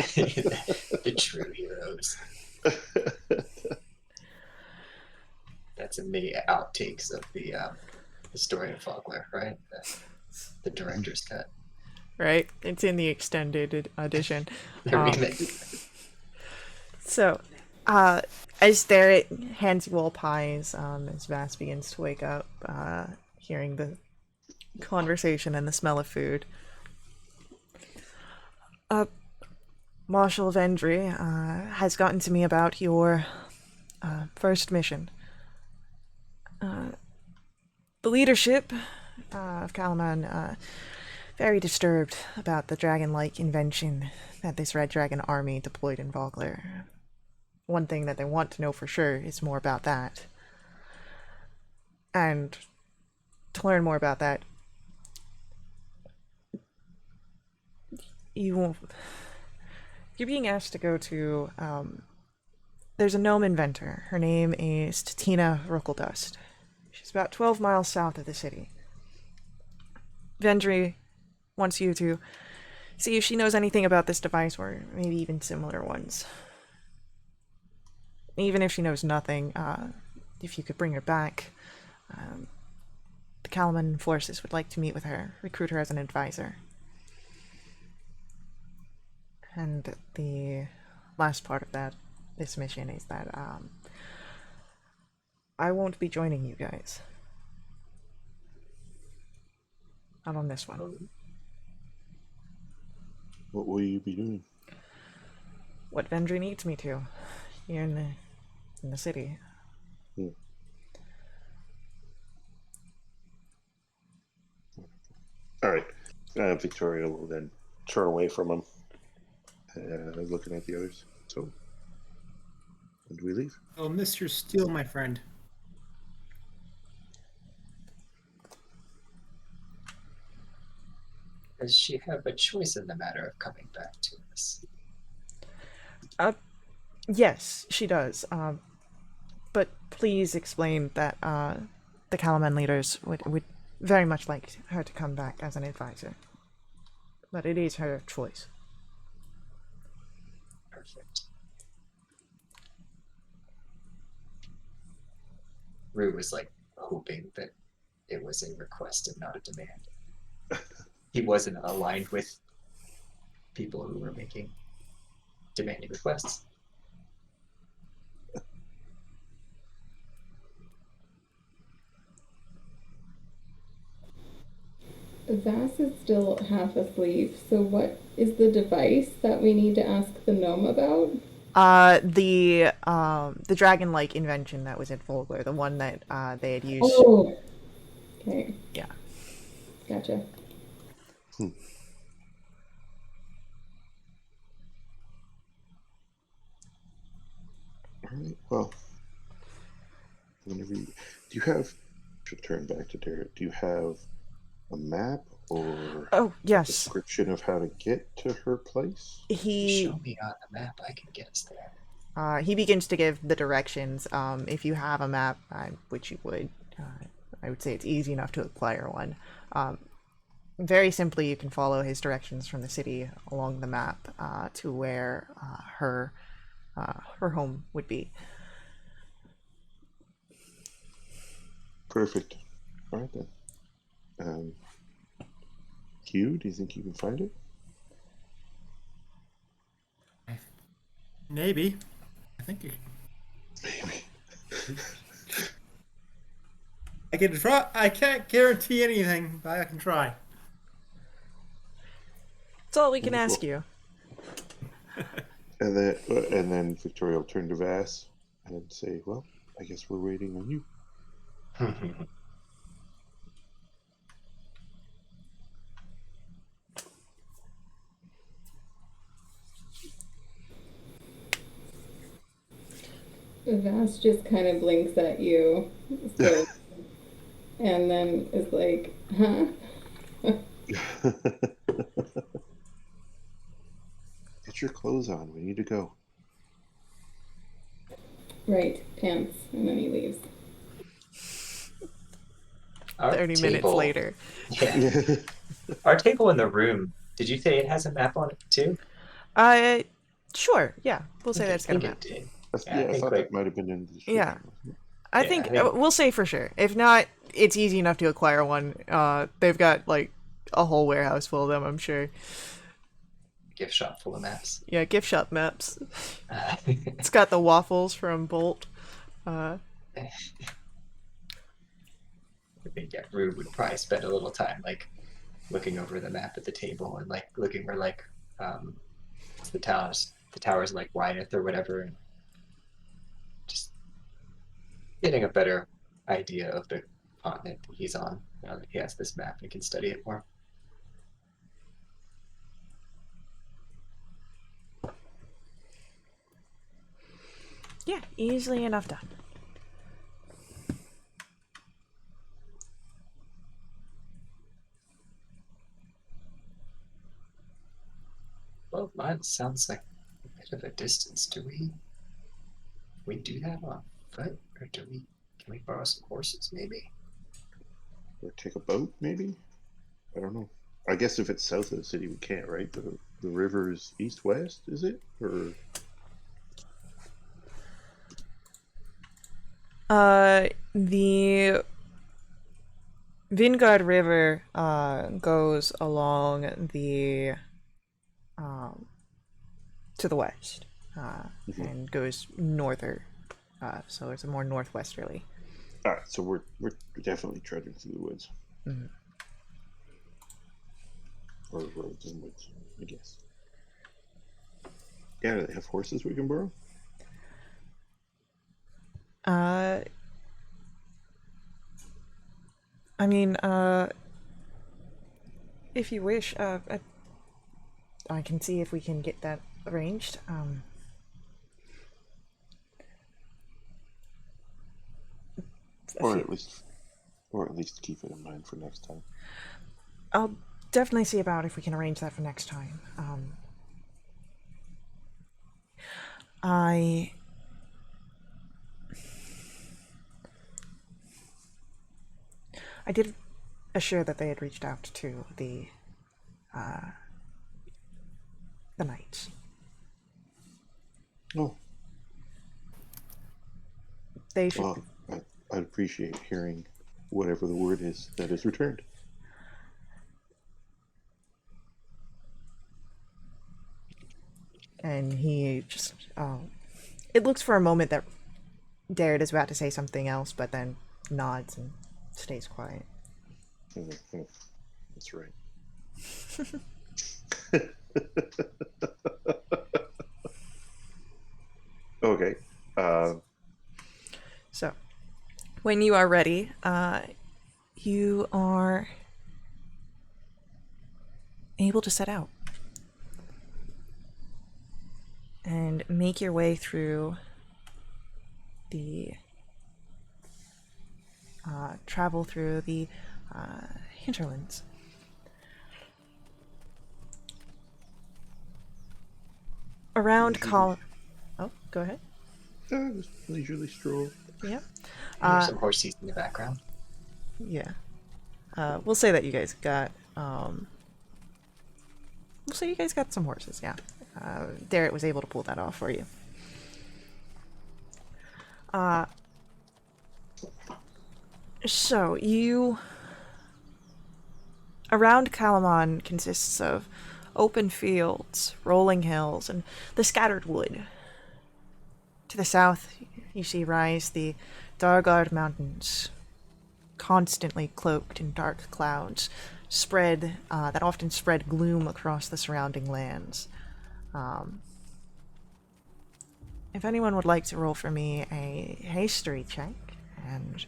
The true heroes. That's in the outtakes of the story of Vogler, right? The director's cut. right? It's in the extended edition. The remake. So, as Derek hands you all pies, as Vass begins to wake up, hearing the conversation and the smell of food, Marshal Vendri has gotten to me about your first mission. The leadership of Kalaman very disturbed about the dragon-like invention that this Red Dragon army deployed in Vogler. One thing that they want to know for sure is more about that. And to learn more about that, you're being asked to go to, there's a gnome inventor. Her name is Tatina Rookledust. She's about 12 miles south of the city. Vendri wants you to see if she knows anything about this device, or maybe even similar ones. Even if she knows nothing, if you could bring her back, the Kalaman forces would like to meet with her, recruit her as an advisor. And the last part of this mission is that I won't be joining you guys. Not on this one. What will you be doing? What Vendri needs me to, here in the city. All right. Victoria will then turn away from him, looking at the others. So, when do we leave? Oh, Mr. Steele, my friend. Does she have a choice in the matter of coming back to us? Yes, she does. But please explain that the Kalaman leaders would very much like her to come back as an advisor. But it is her choice. Perfect. Rue was like hoping that it was a request and not a demand. He wasn't aligned with people who were making demanding requests. Vass is still half asleep, so what is the device that we need to ask the gnome about? The dragon-like invention that was at Vogler, the one that they had used. Oh, okay, Yeah. gotcha. All right. Well, whenever you do, you have. Should turn back to Derek. Do you have a map or Oh a yes, description of how to get to her place? he Show me on the map. I can get us there. he begins to give the directions. If you have a map, which you would, I would say it's easy enough to acquire one. Very simply, you can follow his directions from the city along the map to where her home would be. Perfect. All right then. Q, do you think you can find it? Maybe. I think you... Maybe. I can try. I can't guarantee anything, but I can try. That's all we can Wonderful. ask you. And then Victoria will turn to Vass and say, "Well, I guess we're waiting on you." Vass just kind of blinks at you, so, and then is like, huh? Get your clothes on. We need to go. Right, pants, and then he leaves. Our 30 minutes table- later. Yeah. Our table in the room. Did you say it has a map on it too? Sure. Yeah, we'll say Okay, that's I got a think map. it did. Yeah, I think, thought like- that might have been in the description. Yeah. Wasn't it? I Yeah, think, I think- we'll say for sure. If not, it's easy enough to acquire one. They've got like a whole warehouse full of them, I'm sure. Gift shop full of maps. Yeah, gift shop maps. It's got the waffles from Bolt. I think Rue would probably spend a little time like looking over the map at the table and like looking where like the towers like Wyeth or whatever, and just getting a better idea of the continent that he's on now that he has this map and can study it more. Yeah, easily enough done. Well, mine sounds like a bit of a distance. Do we do that on foot, or can we borrow some horses maybe? Or take a boat, maybe? I don't know. I guess if it's south of the city, we can't, right? The river is east-west, is it? Or The Vingard River goes along the to the west and goes norther. So it's a more northwesterly. all right, so we're definitely trudging through the woods. Or roads and woods, I guess. Yeah, do they have horses we can borrow? I mean, if you wish, I can see if we can get that arranged. Or at least keep it in mind for next time. I'll definitely see about if we can arrange that for next time. I did assure that they had reached out to the knights. Oh, They should. well, I'd appreciate hearing whatever the word is that is returned. And he just. It looks for a moment that Darrett is about to say something else, but then nods and stays quiet. Mhm. That's right. Okay. So, when you are ready, you are able to set out and make your way through the travel through the hinterlands. Around Oh, go ahead. Just leisurely stroll. Yeah. There's some horses in the background. Yeah. We'll say that you guys got we'll say you guys got some horses, yeah. Derek was able to pull that off for you. So you around Kalaman consists of open fields, rolling hills, and the scattered wood. To the south, you see rise the Dargard Mountains, constantly cloaked in dark clouds, that often spread gloom across the surrounding lands. If anyone would like to roll for me a history check, and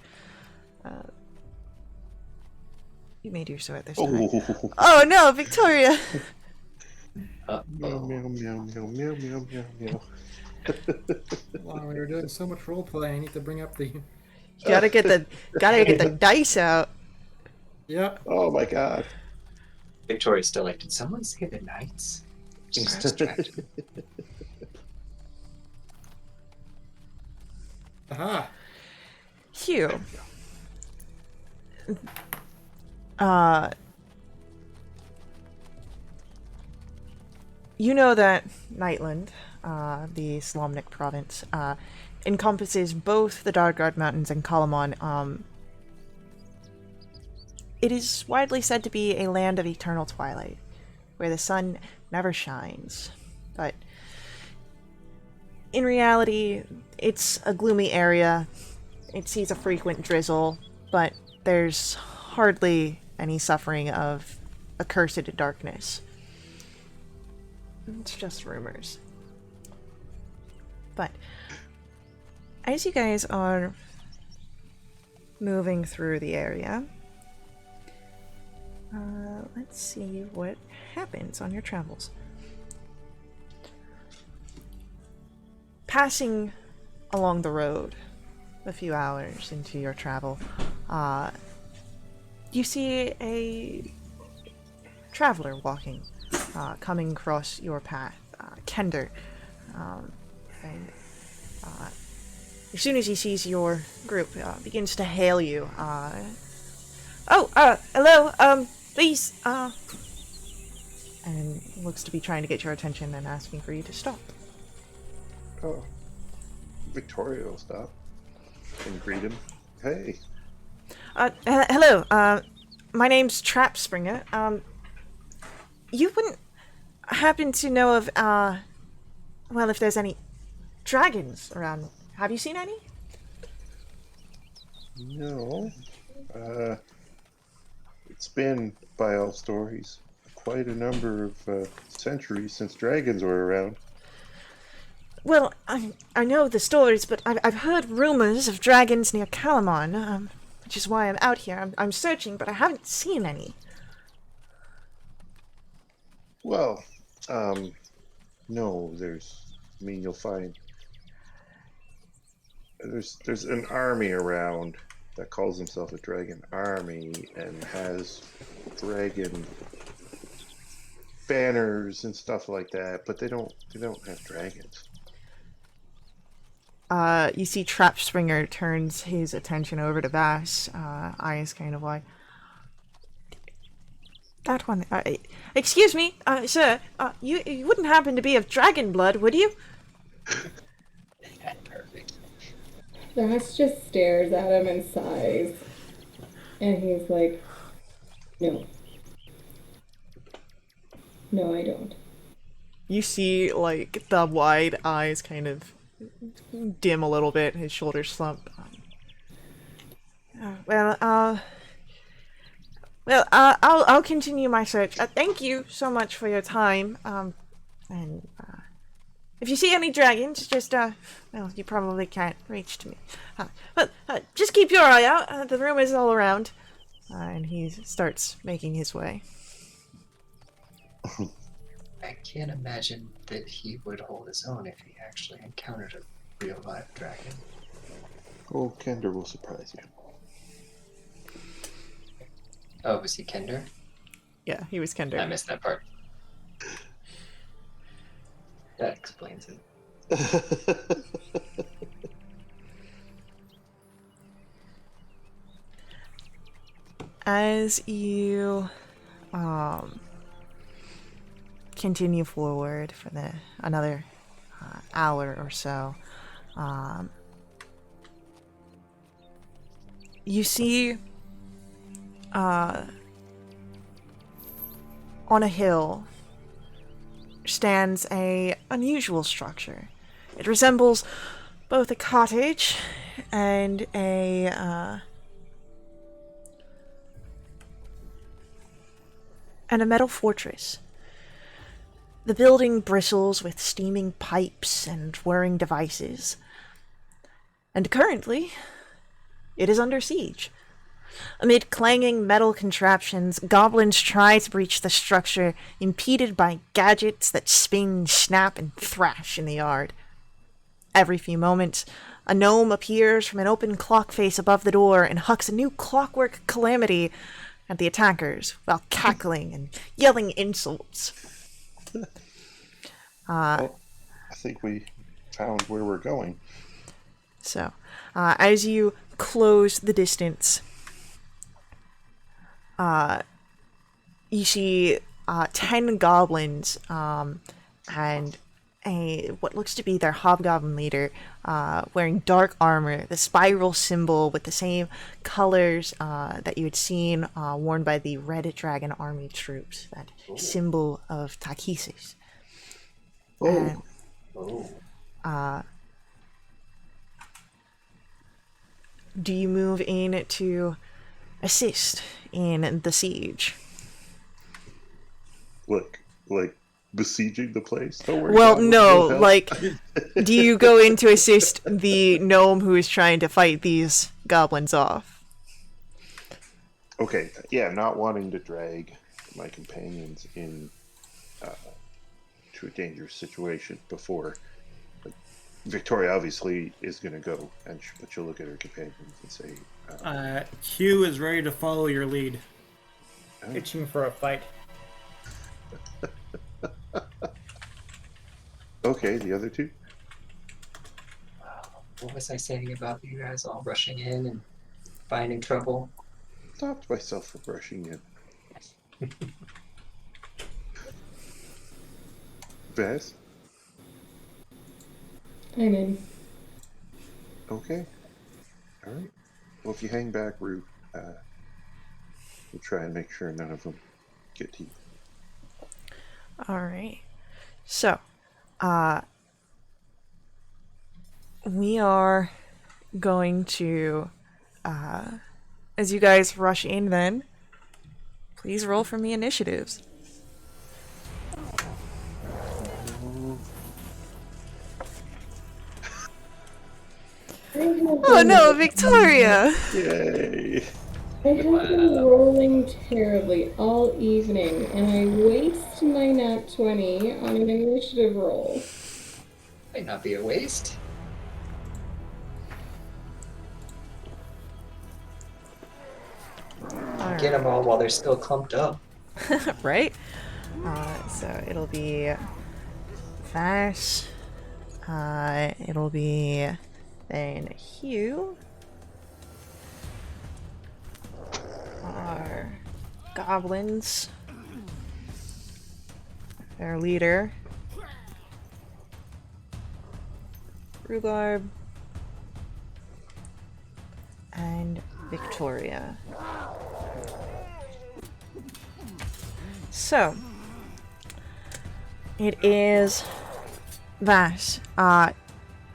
you may do so at this time. Oh no, Victoria! Meow, meow, meow, meow, meow, meow, meow, meow. Wow, we were doing so much role play. I need to bring up the. You gotta get the dice out. Yep. Oh my god. Victoria's still like, did someone say the knights? She's distracted. Aha. Hugh. You know that Nightland, the Slomnik province, encompasses both the Dargard Mountains and Kalaman. It is widely said to be a land of eternal twilight, where the sun never shines. But in reality, it's a gloomy area. It sees a frequent drizzle, but there's hardly any suffering of accursed darkness. It's just rumors. But as you guys are moving through the area, let's see what happens on your travels. Passing along the road a few hours into your travel, you see a traveler walking, coming across your path, Kender. And as soon as he sees your group, begins to hail you. Hello, please, and looks to be trying to get your attention and asking for you to stop. Oh. Victoria will stop and greet him. Hey. Hello, my name's Trap Springer. You wouldn't happen to know of, well, if there's any dragons around. Have you seen any? No. It's been, by all stories, quite a number of centuries since dragons were around. Well, I know the stories, but I've heard rumors of dragons near Kalaman, which is why I'm out here. I'm searching, but I haven't seen any. Well, no, you'll find there's an army around that calls himself a dragon army and has dragon banners and stuff like that, but they don't have dragons. You see Trap Springer turns his attention over to Bass, eyes kind of like, that one. Excuse me, sir, you wouldn't happen to be of dragon blood, would you? Perfect. Bass just stares at him and sighs. And he's like, no. No, I don't. You see, like, the wide eyes kind of dim a little bit, his shoulders slump. Well, I'll continue my search. Thank you so much for your time. And if you see any dragons, just well, you probably can't reach to me. But just keep your eye out. The room is all around. And he starts making his way. I can't imagine that he would hold his own if he actually encountered a real live dragon. Oh, Kender will surprise you. Oh, was he Kender? Yeah, he was I Kender. missed that part. That explains it. As you continue forward for another hour or so, you see on a hill stands a unusual structure. It resembles both a cottage and a metal fortress. The building bristles with steaming pipes and whirring devices. And currently, it is under siege. Amid clanging metal contraptions, goblins try to breach the structure, impeded by gadgets that spin, snap, and thrash in the yard. Every few moments, a gnome appears from an open clock face above the door and hucks a new clockwork calamity at the attackers while cackling and yelling insults. Well, I think we found where we're going. So, as you close the distance, you see 10 goblins and what looks to be their hobgoblin leader wearing dark armor, the spiral symbol with the same colors that you had seen worn by the Red Dragon Army troops, that symbol of Takisis. Oh, Oh. Do you move in to assist in the siege? like besieging the place? Don't worry. Well, God, no, we'll help. like, do you go in to assist the gnome who is trying to fight these goblins off? Okay, yeah, not wanting to drag my companions in to a dangerous situation before. Like, Victoria obviously is going to go, but she'll look at her companions and say, Hugh is ready to follow your lead. Oh. Itching for a fight. okay, the other two? What was I saying about you guys all rushing in and finding trouble? Stopped myself from rushing in. Vess? I'm in. Okay. All right. Well, if you hang back, Rue, we'll try and make sure none of them get to you. Alright. So, we are going to, as you guys rush in then, please roll for me initiatives. Oh no, Victoria! Yay! I have been rolling terribly all evening, and I waste my nat 20 on an initiative roll. Might not be a waste. Get them all while they're still clumped up. Right? So it'll be Vash. It'll be then Hugh. Our goblins. Their leader. Rhubarb. And Victoria. So, it is that,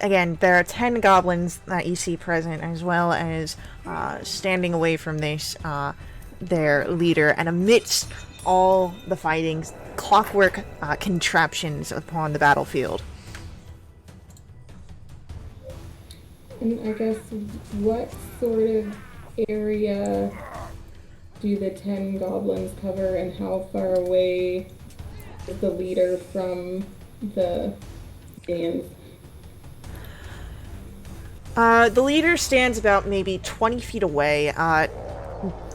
again, there are 10 goblins that you see present, as well as standing away from this, their leader, and amidst all the fighting, clockwork contraptions upon the battlefield. And I guess what sort of area do the 10 goblins cover, and how far away is the leader from the minions? The leader stands about maybe 20 feet away,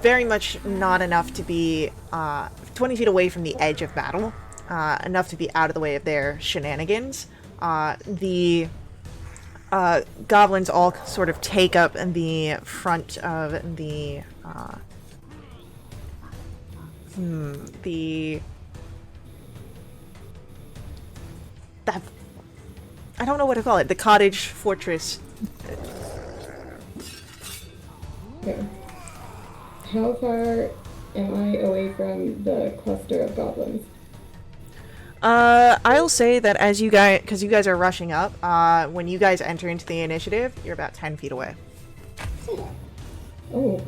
very much not enough to be 20 feet away from the edge of battle, enough to be out of the way of their shenanigans. The goblins all sort of take up the front of the that I don't know what to call it. The cottage fortress. Okay. How far am I away from the cluster of goblins? I'll say that as you guys, because you guys are rushing up, when you guys enter into the initiative, you're about 10 feet away. Oh,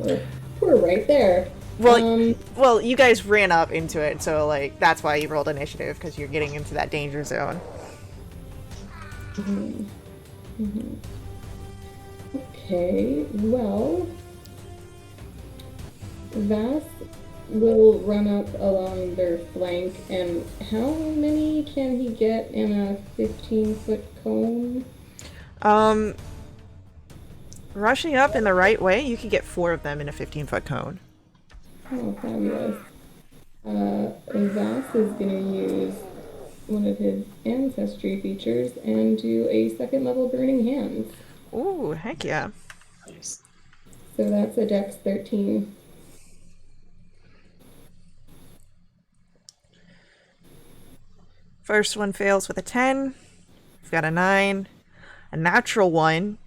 we're right there. Well, you guys ran up into it, so, like, that's why you rolled initiative, because you're getting into that danger zone. Okay, well, Vass will run up along their flank, and how many can he get in a 15-foot cone? Rushing up in the right way, you can get 4 of them in a 15-foot cone. Oh, fabulous. Vass is going to use one of his ancestry features and do a 2nd level Burning Hands. Ooh, heck yeah. Nice. So that's a Dex 13. First one fails with a 10. We've got a 9, a natural 1,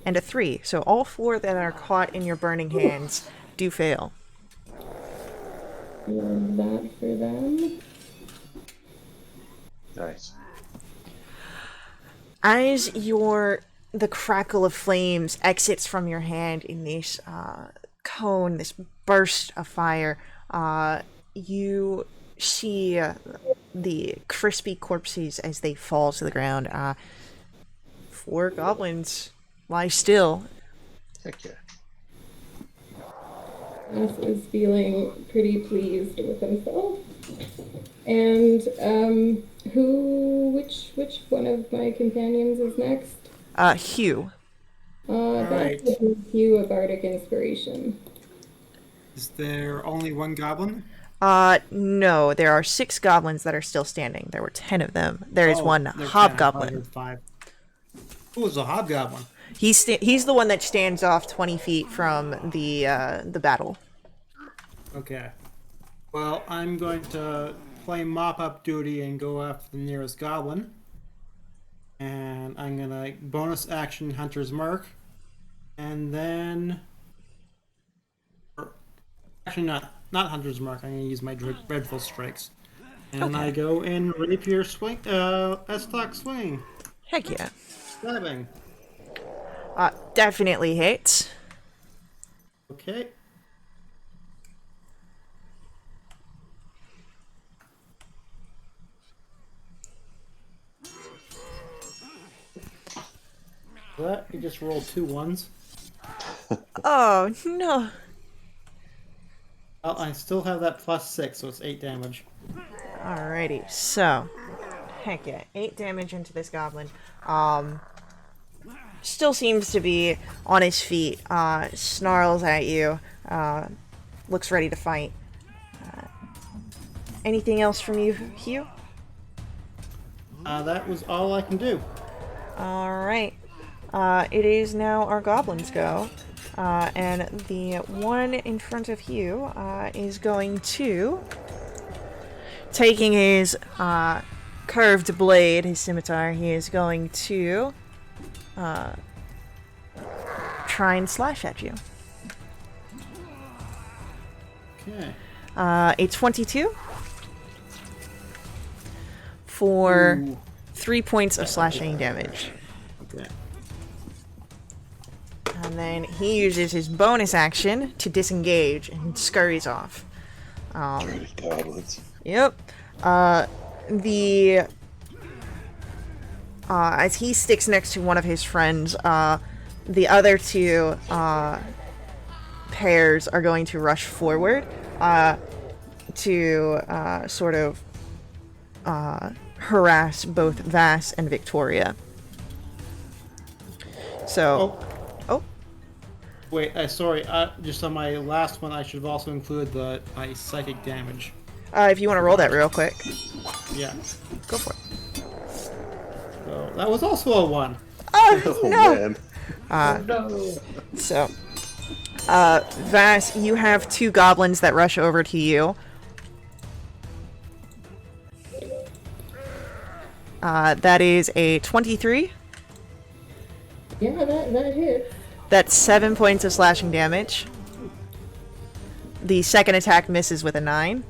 and a 3. So all 4 that are caught in your burning hands do fail. Love that for them. Nice. As the crackle of flames exits from your hand in this cone, this burst of fire, you see the crispy corpses as they fall to the ground. 4 goblins lie still. Heck yeah. Vass is feeling pretty pleased with himself. And which one of my companions is next? Hugh. That would give Hugh a bardic inspiration. Is there only one goblin? No, there are 6 goblins that are still standing. There were 10 of them. There is one there are 10. I thought hobgoblin. there were 5. Who is a hobgoblin? He's the one that stands off 20 feet from the battle. Okay. Well, I'm going to play mop-up duty and go after the nearest goblin. And I'm going to bonus action Hunter's Mark. And then... Actually, not Hunter's Mark. I'm going to use my Dreadful Strikes. And I go in Rapier swing, S-Stock swing. Heck yeah. Stabbing. Definitely hits. Okay. What? You just rolled 2 1s. Oh, no. Well, I still have that +6, so it's 8 damage. Alrighty, so. Heck yeah. 8 damage into this goblin. Still seems to be on his feet. Snarls at you. Looks ready to fight. Anything else from you, Hugh? That was all I can do. Alright. It is now our goblins go. And the one in front of Hugh is going to... Taking his curved blade, his scimitar, he is going to try and slash at you. Okay. A 22 for Ooh. 3 points of slashing damage. Okay. And then he uses his bonus action to disengage and scurries off. Dirty goblins. Yep. As he sticks next to one of his friends, the other two pairs are going to rush forward to sort of harass both Vass and Victoria. So, Wait, sorry. Just on my last one, I should have also included my psychic damage. if you want to roll that real quick, Yeah. go for it. So that was also a 1. Oh, Oh no! man. Oh, no. So, Vass, you have 2 goblins that rush over to you. That is a 23. Yeah, that hits. That's 7 points of slashing damage. The second attack misses with a 9.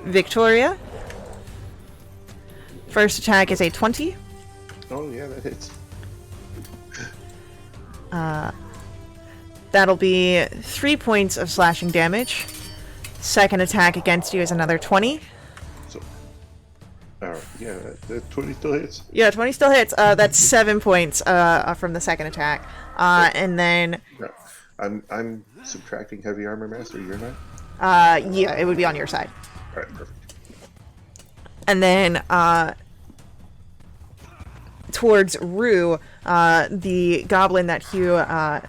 Victoria. First attack is a 20. Oh yeah, that hits. That'll be 3 points of slashing damage. Second attack against you is another 20. So, alright, yeah, that 20 still hits. Yeah, 20 still hits. That's 7 points from the second attack. And then, No, I'm subtracting heavy armor master. You're not. yeah, it would be on your side. All right, perfect. And then, towards Rue, the goblin that Hugh had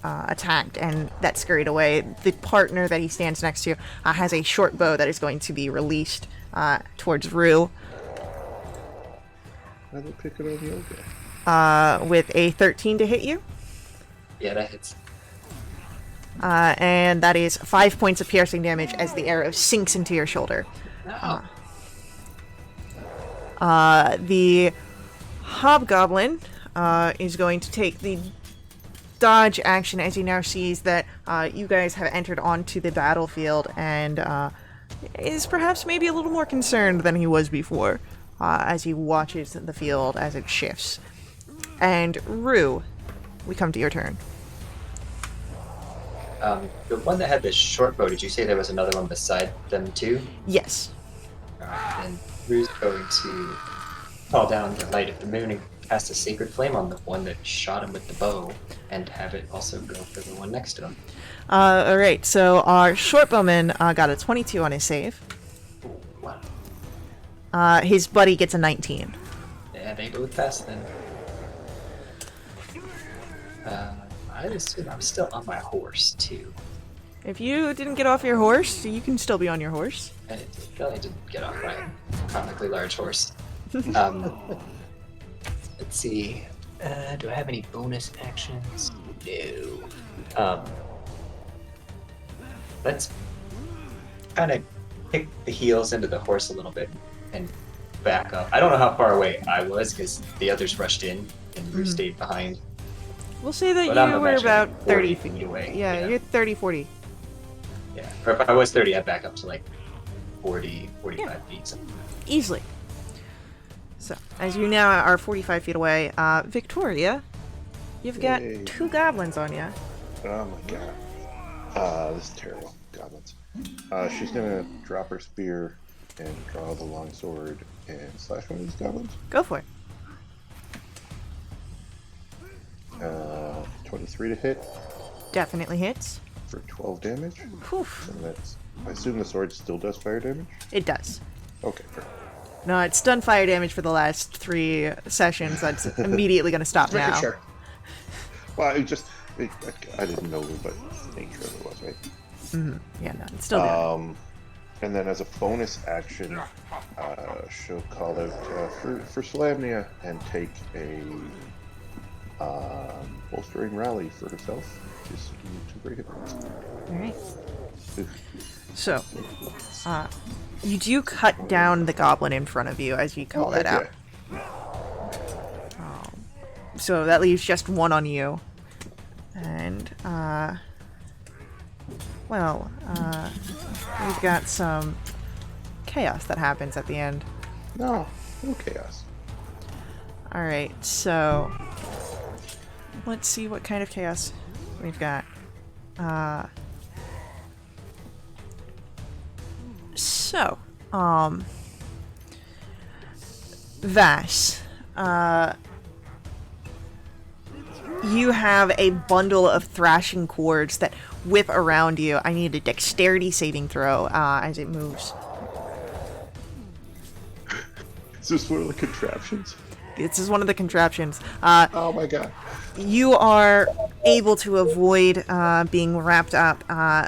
attacked and that scurried away. The partner that he stands next to has a short bow that is going to be released towards Rue Why they pick it on the old guy? with a 13 to hit you. Yeah, that hits. And that is 5 points of piercing damage as the arrow sinks into your shoulder. No. The hobgoblin is going to take the dodge action as he now sees that you guys have entered onto the battlefield and is perhaps maybe a little more concerned than he was before as he watches the field as it shifts. And Rue, we come to your turn. The one that had the short bow, did you say there was another one beside them too? Yes. Alright, then Rue's going to call down the light of the moon and cast a sacred flame on the one that shot him with the bow, and have it also go for the one next to him. Alright, so our short bowman got a 22 on his save. Ooh, wow. His buddy gets a 19. Yeah, they both pass then. I assume I'm still on my horse too. If you didn't get off your horse, you can still be on your horse. I really didn't get off my comically large horse. Let's see. Do I have any bonus actions? No. Let's kind of kick the heels into the horse a little bit and back up. I don't know how far away I was because the others rushed in and Rue stayed behind. We'll say that But I'm you were imagining about 30 40 feet away. Yeah, Yeah. you're 30, 40. Yeah. Or if I was 30, I'd back up to like 40, 45 feet. Something. Easily. So, as you now are 45 feet away, Victoria, you've got Yay. 2 goblins on you. Oh my god. This is terrible. Goblins. She's gonna drop her spear and draw the long sword and slash one of these goblins. Go for it. 23 to hit Definitely hits. for 12 damage. Poof. And that's. I assume the sword still does fire damage. It does. Okay, perfect. No, it's done fire damage for the last 3 sessions. That's immediately going to stop Making now. sure. Well, I didn't know what the nature of it was, right? Yeah, no, it's still doing And then as a bonus action, she'll call out for Slavnia and take a bolstering rally for herself. Just 2 great hit points. Alright. So, you do cut down the goblin in front of you as you call that out. So that leaves just 1 on you. And, we've got some chaos that happens at the end. No chaos. Alright, so let's see what kind of chaos we've got. So, Vass, you have a bundle of thrashing cords that whip around you. I need a dexterity saving throw as it moves. Is this one of the contraptions? This is one of the contraptions. Oh my god. You are able to avoid being wrapped up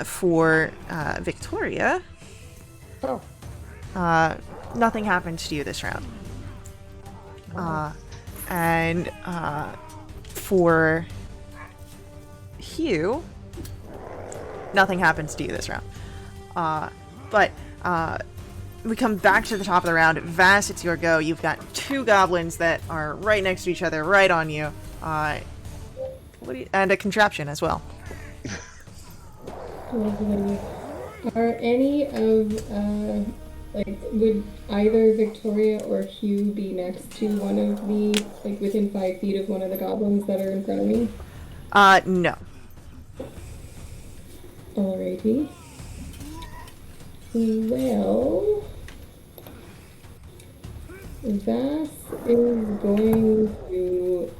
for Victoria. Oh. Nothing happens to you this round. And for Hugh, nothing happens to you this round. But we come back to the top of the round. Vass, it's your go. You've got two goblins that are right next to each other, right on you. And a contraption as well. Lovely. Are any of, would either Victoria or Hugh be next to one of the, within 5 feet of one of the goblins that are in front of me? No. Alrighty. Well, Vass is going to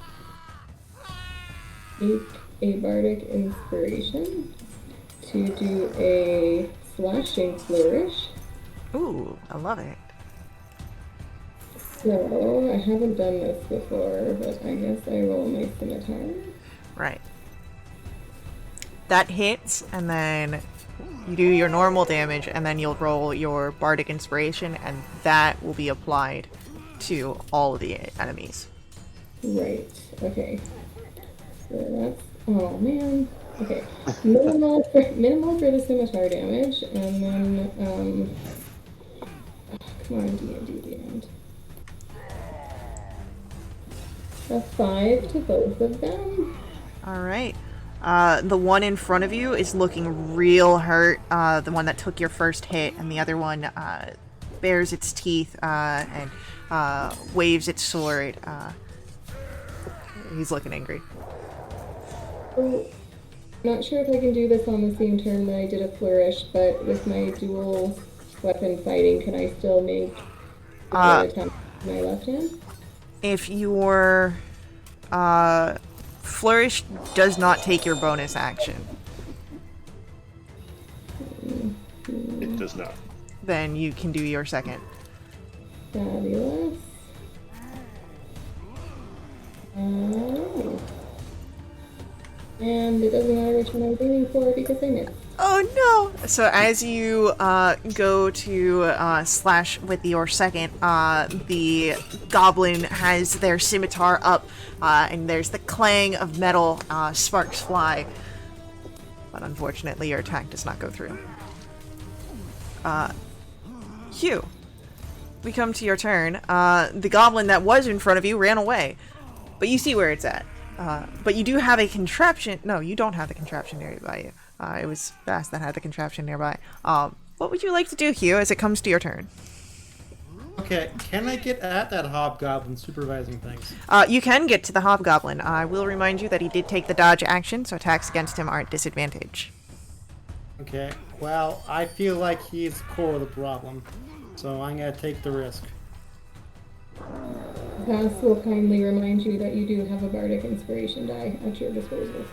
take a bardic inspiration to do a slashing flourish. Ooh, I love it. So, I haven't done this before, but I guess I roll my scimitar. Right. That hits, and then you do your normal damage, and then you'll roll your bardic inspiration, and that will be applied to all of the enemies. Right, okay. So that's, oh man. Okay, minimal for the scimitar damage, and then, come on, D&D the end. A 5 to both of them. Alright. The one in front of you is looking real hurt, the one that took your first hit, and the other one bares its teeth and waves its sword. He's looking angry. Oh, not sure if I can do this on the same turn that I did a flourish, but with my dual weapon fighting, can I still make the attempt with my left hand? If your flourish does not take your bonus action, It does not. then you can do your second. Fabulous. And it doesn't matter which one I was aiming for because I missed. Oh no! So as you go to slash with your second, the goblin has their scimitar up, and there's the clang of metal, sparks fly. But unfortunately, your attack does not go through. Hugh, we come to your turn. The goblin that was in front of you ran away, but you see where it's at. But you do have a contraption. No, you don't have the contraption nearby you. It was Vass that had the contraption nearby. What would you like to do, Hugh, as it comes to your turn? Okay, can I get at that hobgoblin supervising things? You can get to the hobgoblin. I will remind you that he did take the dodge action, so attacks against him are at disadvantage. Okay, well, I feel like he's core of the problem, so I'm gonna take the risk. Vass will kindly remind you that you do have a bardic inspiration die at your disposal.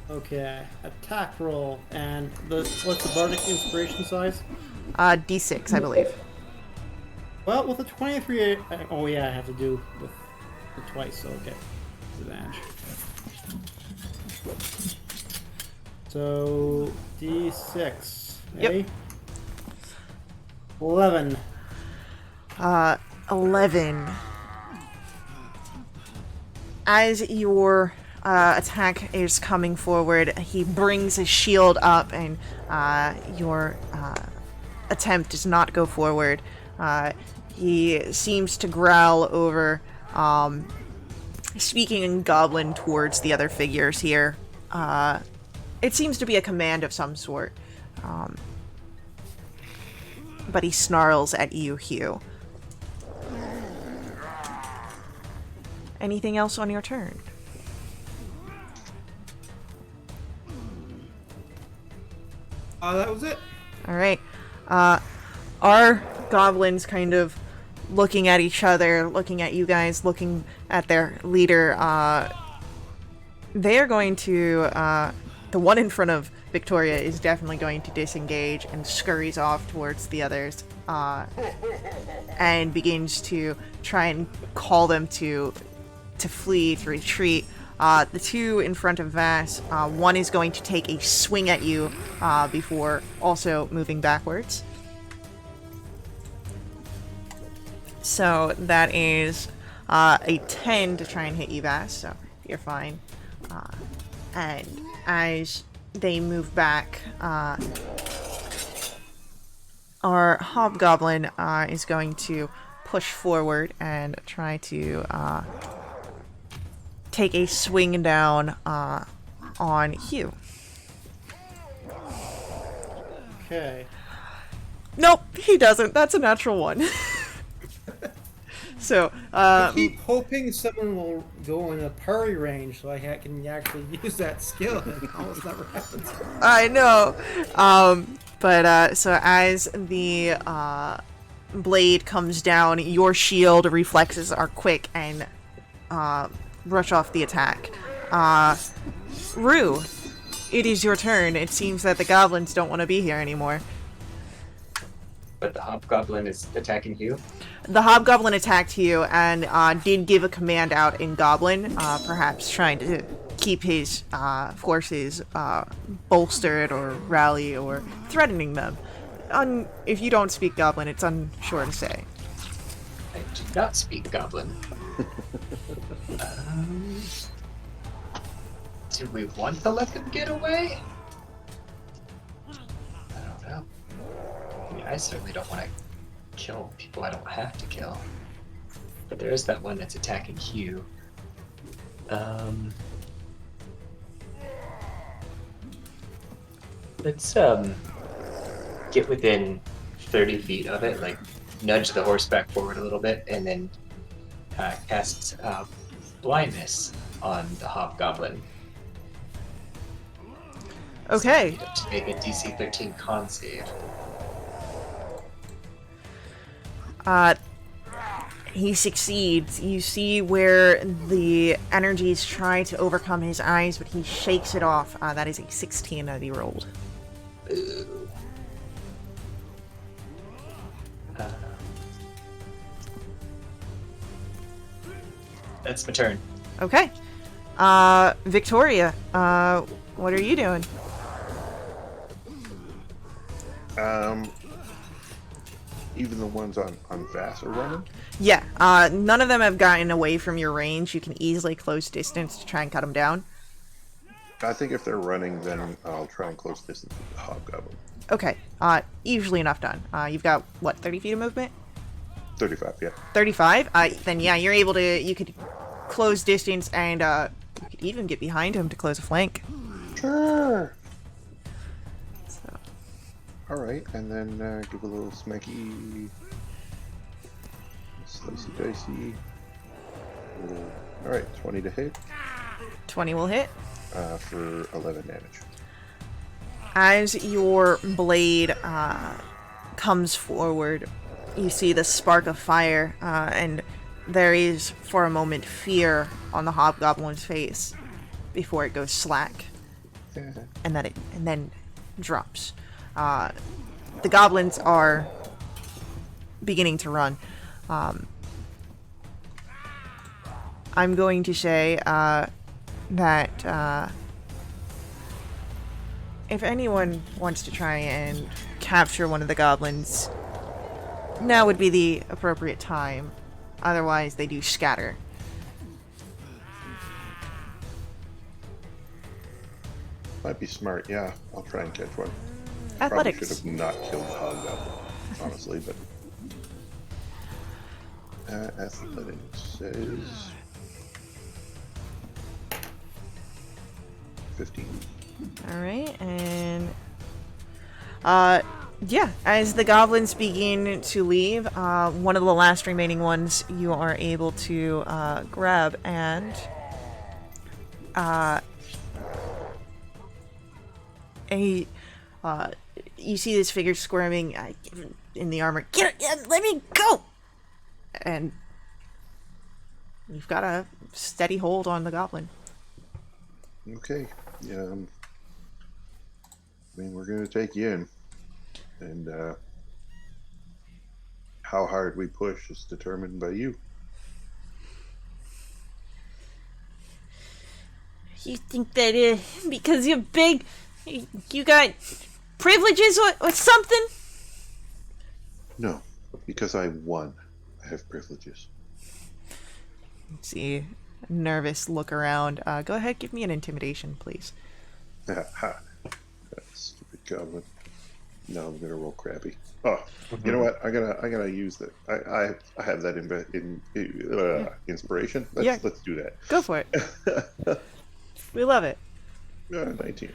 Okay, attack roll, and what's the bardic inspiration size? D6, I believe. Well, with a 23, oh yeah, I have to do with it twice, so okay, disadvantage. So D6, Yep. eh? 11. 11. As your attack is coming forward, he brings his shield up, and your attempt does not go forward. He seems to growl over, speaking in Goblin towards the other figures here. It seems to be a command of some sort. But he snarls at you, Hugh. Anything else on your turn? That was it. All right. Our goblins kind of looking at each other, looking at you guys, looking at their leader. They are going to. The one in front of Victoria is definitely going to disengage and scurries off towards the others, and begins to try and call them to flee, to retreat. The two in front of Vass, one is going to take a swing at you before also moving backwards. So that is a 10 to try and hit you, Vass, so you're fine. And as they move back, our hobgoblin is going to push forward and try to take a swing down on Hugh. Okay. Nope, he doesn't. That's a natural one. So, I keep hoping someone will go in a parry range so I can actually use that skill, and it almost never happens. I know. So as the blade comes down, your shield reflexes are quick and rush off the attack. Rue, it is your turn. It seems that the goblins don't want to be here anymore. But the hobgoblin is attacking you? The hobgoblin attacked you and did give a command out in Goblin, perhaps trying to keep his forces bolstered or rally or threatening them. If you don't speak Goblin, it's unsure to say. I do not speak Goblin. Do we want to let them get away? I don't know. I mean, I certainly don't want to kill people I don't have to kill. But there is that one that's attacking Hugh. Let's get within 30 feet of it, like nudge the horse back forward a little bit, and then cast blindness on the hobgoblin. Okay. So to make a DC 13 con save. He succeeds. You see where the energies try to overcome his eyes, but he shakes it off. That is a 16 that he rolled. Ooh. That's my turn. Okay. Victoria, what are you doing? Even the ones on Vass are running? Yeah, none of them have gotten away from your range. You can easily close distance to try and cut them down. I think if they're running, then I'll try and close distance with the hobgoblin. Okay, easily enough done. You've got, what, 30 feet of movement? 35, yeah. 35? Then yeah, you're able to, you could close distance and, you could even get behind him to close a flank. Sure. So. Alright, and then give a little smacky, slicey dicey. Alright, 20 to hit. 20 will hit. For 11 damage. As your blade comes forward, you see the spark of fire, and there is, for a moment, fear on the hobgoblin's face before it goes slack, and then drops. The goblins are beginning to run. I'm going to say that if anyone wants to try and capture one of the goblins, now would be the appropriate time. Otherwise, they do scatter. Might be smart, yeah. I'll try and catch one. Athletics. Probably should have not killed the hobgoblin, honestly, but... athletics says... 15. Alright, and Yeah, as the goblins begin to leave, one of the last remaining ones you are able to grab and a you see this figure squirming in the armor. Let me go! And you've got a steady hold on the goblin. Okay. I mean, we're going to take you in. And how hard we push is determined by you. You think that because you're big, you got privileges or something? No, because I won. I have privileges. See, a nervous look around. Go ahead, give me an intimidation, please. Ha. That stupid goblin. No, I'm gonna roll crappy. Oh, you know what? I'm gonna use that. I have that inspiration. Let's do that. Go for it. We love it. 19.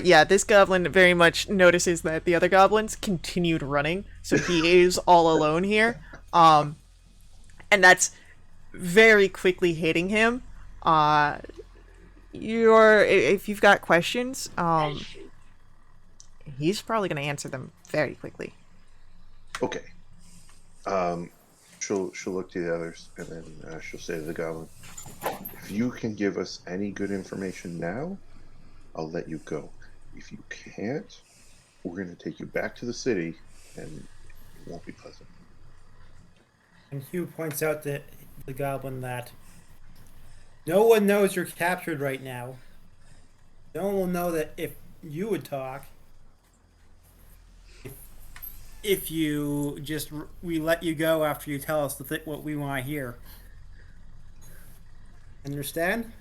Yeah, this goblin very much notices that the other goblins continued running, so he is all alone here. And that's very quickly hitting him. If you've got questions, he's probably going to answer them very quickly. Okay. She'll look to the others, and then she'll say to the goblin, "If you can give us any good information now, I'll let you go. If you can't, we're going to take you back to the city, and it won't be pleasant." And Hugh points out to the goblin that no one knows you're captured right now. No one will know that if you would talk. If you we let you go after you tell us what we want to hear. Understand?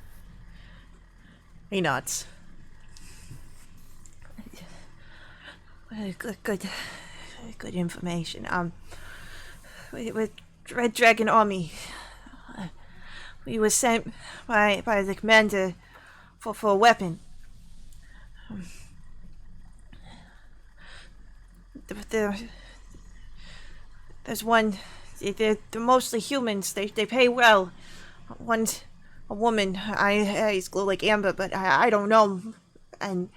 He nods. Good information. With Red Dragon Army, we were sent by the commander for a weapon. There's one. They're mostly humans. They pay well. One's a woman. Eyes glow like amber, but I don't know. And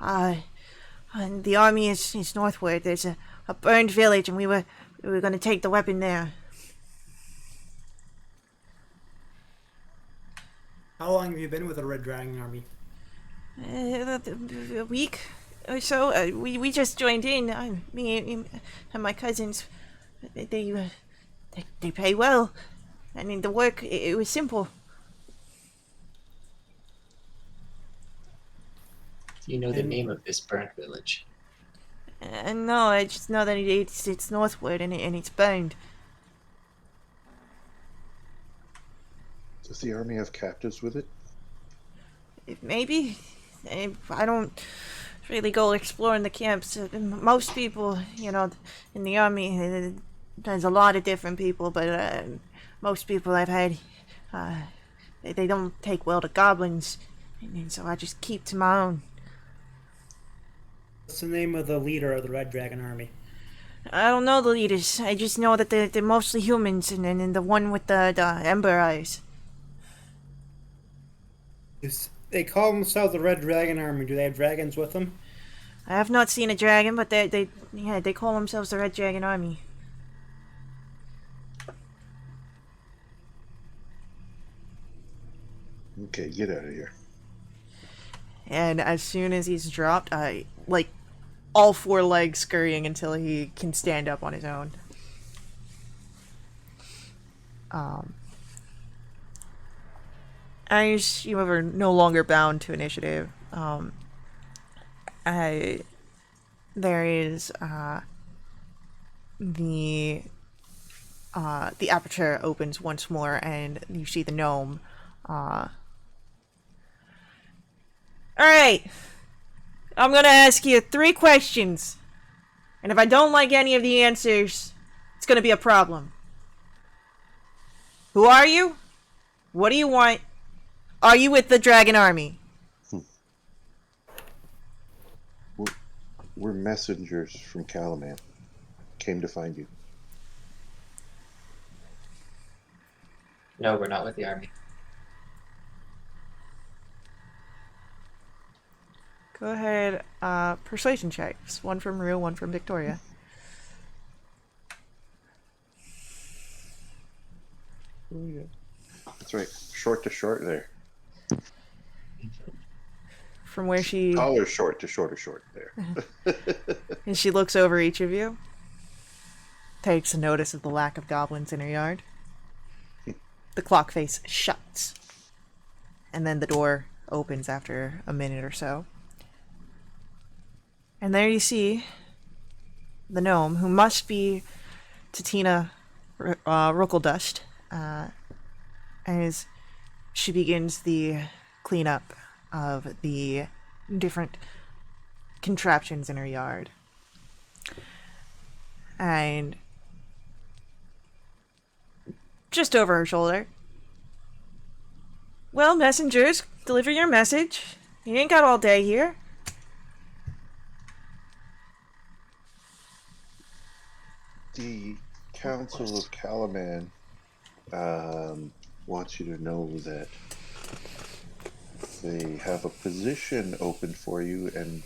the army is northward. There's a burned village, and we were going to take the weapon there. How long have you been with the Red Dragon Army? A week or so. We just joined in. Me and my cousins. They pay well. I mean, the work, it was simple. Do you know the name of this burnt village? No, I just know that it's northward and it's burned. Does the army have captives with it? Maybe. I don't really go exploring the camps. Most people, in the army, there's a lot of different people, but most people I've had, they don't take well to goblins, and so I just keep to my own. What's the name of the leader of the Red Dragon Army? I don't know the leaders. I just know that they're mostly humans, and then the one with the ember eyes. They call themselves the Red Dragon Army. Do they have dragons with them? I have not seen a dragon, but they call themselves the Red Dragon Army. Okay, get out of here. And as soon as he's dropped, all four legs scurrying until he can stand up on his own. As you are no longer bound to initiative, there is the aperture opens once more, and you see the gnome. All right, I'm gonna ask you 3 questions, and if I don't like any of the answers, it's gonna be a problem. Who are you? What do you want? Are you with the Dragon Army? we're messengers from Kalaman. Came to find you. No, we're not with the army. Go ahead. Persuasion checks. One from Rue, one from Victoria. Oh, yeah. That's right. Short to short there. From where she Taller short to shorter short there. and she looks over each of you. Takes notice of the lack of goblins in her yard. The clock face shuts. And then the door opens after a minute or so. And there you see the gnome, who must be Tatina Rookledust, as she begins the cleanup of the different contraptions in her yard. And just over her shoulder, well, messengers, deliver your message. You ain't got all day here. The Council of Kalaman wants you to know that they have a position open for you, and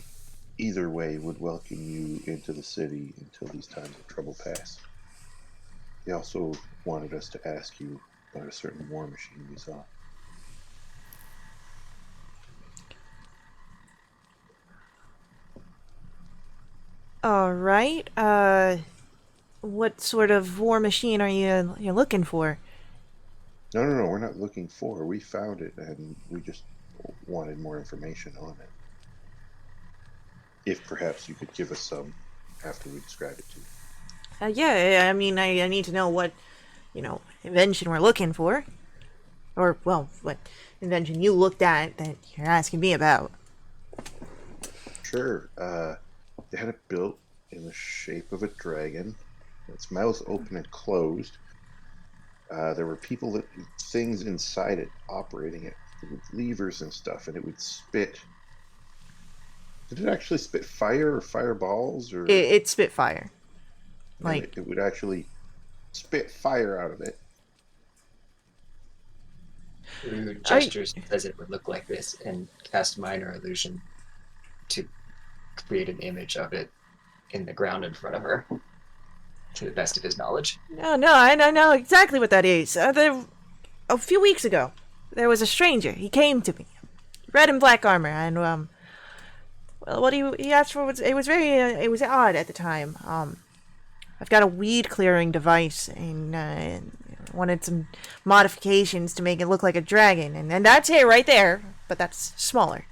either way would welcome you into the city until these times of trouble pass. They also wanted us to ask you about a certain war machine we saw. All right. What sort of war machine are you looking for? No, we're not looking for. We found it, and we just wanted more information on it. If perhaps you could give us some after we describe it to you. Yeah, I mean, I need to know what, invention we're looking for. Or, well, what invention you looked at that you're asking me about. Sure. They had it built in the shape of a dragon. Its mouth open and closed. There were things inside it operating it with levers and stuff, and it would spit. Did it actually spit fire or fireballs? Or It spit fire. it would actually spit fire out of it. Rue gestures as it would look like this and cast minor illusion to create an image of it in the ground in front of her, to the best of his knowledge. No, I know exactly what that is. A few weeks ago, there was a stranger. He came to me, red and black armor, and well, what he asked for was it was odd at the time. I've got a weed clearing device and wanted some modifications to make it look like a dragon, and that's it right there, but that's smaller.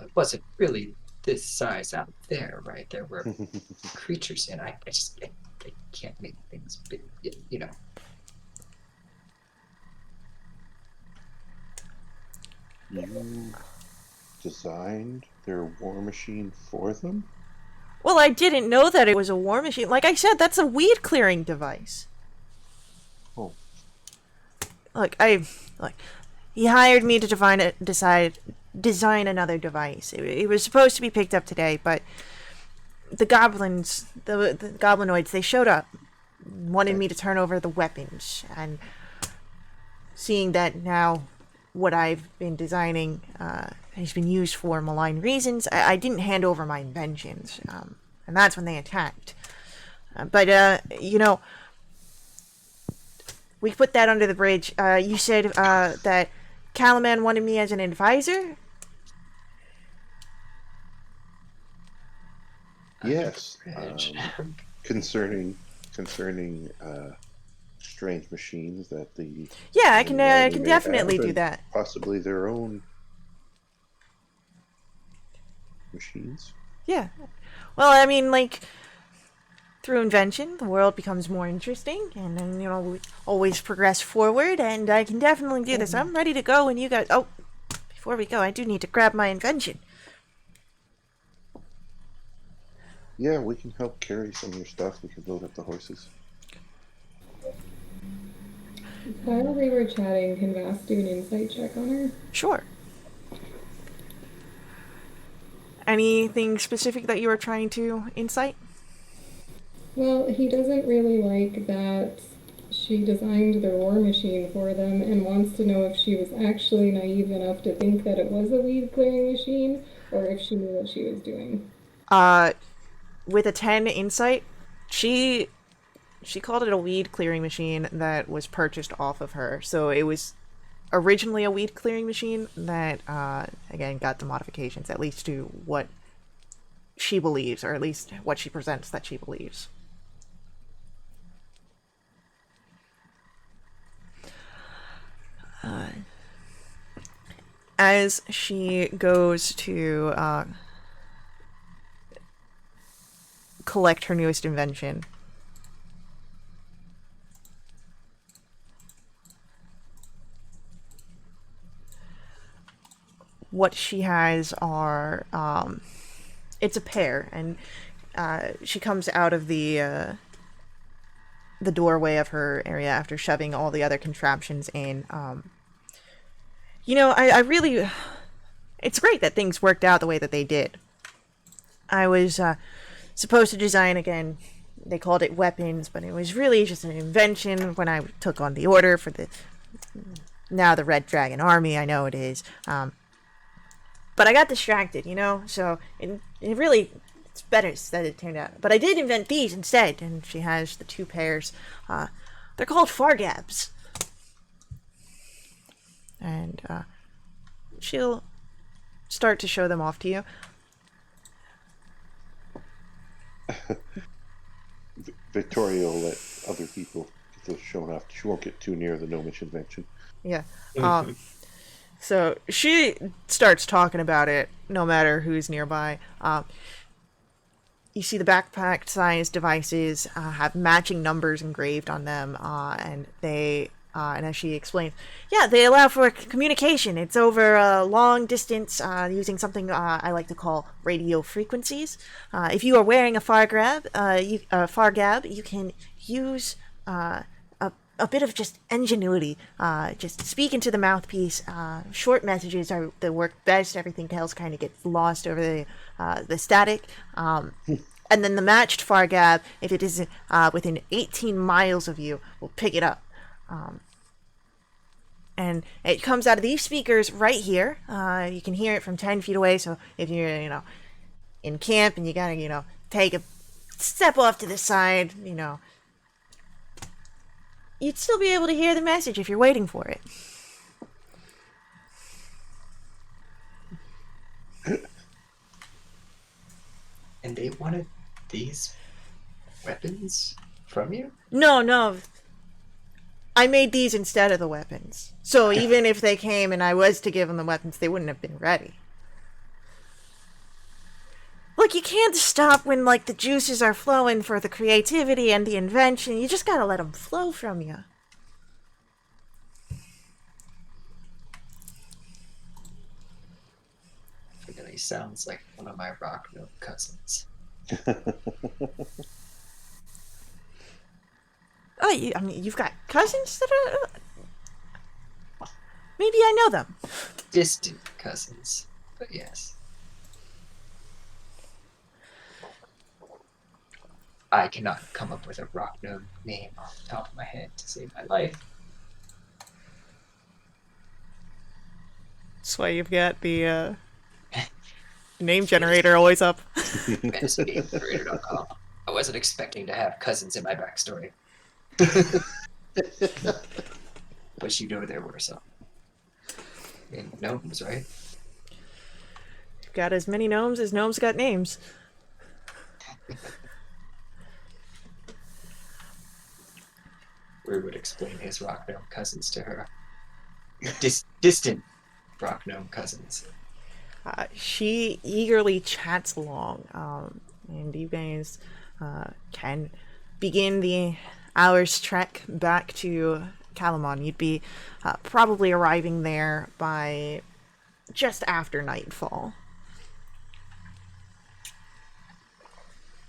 It wasn't really this size out there, right? There were creatures in. I can't make things big, You designed their war machine for them? Well, I didn't know that it was a war machine. Like I said, that's a weed clearing device. Oh. Look, he hired me to design another device. It was supposed to be picked up today, but the goblins, the goblinoids, they showed up, wanted me to turn over the weapons, and seeing that now what I've been designing has been used for malign reasons, I didn't hand over my inventions, and that's when they attacked. But we put that under the bridge. You said that Kalaman wanted me as an advisor? Yes. Concerning strange machines that the Yeah, I can may definitely have, do and that. Possibly their own machines. Yeah. Well, I mean, through invention, the world becomes more interesting, and then, we always progress forward, and I can definitely do this. I'm ready to go, and you guys... Oh, before we go, I do need to grab my invention. Yeah, we can help carry some of your stuff. We can load up the horses. While we were chatting, can Vass do an insight check on her? Sure. anything specific that you were trying to insight? Well, he doesn't really like that she designed the war machine for them and wants to know if she was actually naive enough to think that it was a weed clearing machine or if she knew what she was doing. With a 10 insight, she called it a weed clearing machine that was purchased off of her. So it was originally a weed clearing machine that, again, got the modifications, at least to what she believes, or at least what she presents that she believes. As she goes to collect her newest invention, what she has are it's a pear, and she comes out of the doorway of her area after shoving all the other contraptions in. I really, it's great that things worked out the way that they did. I was supposed to design, again, they called it weapons, but it was really just an invention when I took on the order for now the Red Dragon Army. I know it is. But I got distracted, so it really, it's better that it turned out. But I did invent these instead, and she has the 2 pairs. They're called fargabs. And she'll start to show them off to you. Victoria will let other people get those shown off. She won't get too near the gnomish invention. Yeah. So she starts talking about it, no matter who's nearby. You see the backpack-sized devices have matching numbers engraved on them, and they, and as she explains, yeah, they allow for communication. It's over a long distance using something I like to call radio frequencies. If you are wearing a fargab, you can use a bit of just ingenuity. Just speak into the mouthpiece. Short messages are the work best. Everything else kind of gets lost over the static. And then the matched fargab, if it is within 18 miles of you, will pick it up. And it comes out of these speakers right here. You can hear it from 10 feet away. So if you're, in camp and you gotta, take a step off to the side, you'd still be able to hear the message if you're waiting for it. And they wanted these weapons from you? No. I made these instead of the weapons. So even if they came and I was to give them the weapons, they wouldn't have been ready. Look, you can't stop when, the juices are flowing for the creativity and the invention. You just gotta let them flow from you. It really sounds like one of my rock gnome cousins. Oh, you've got cousins that are... Maybe I know them. Distant cousins, but yes. I cannot come up with a rock gnome name off the top of my head to save my life. That's why you've got the name generator always up. FantasyGameCreator.com. I wasn't expecting to have cousins in my backstory. But there were some. And gnomes, right? You've got as many gnomes as gnomes got names. We would explain his rock gnome cousins to her. Distant rock gnome cousins. She eagerly chats along, and you guys can begin the hour's trek back to Kalaman. You'd be probably arriving there by just after nightfall.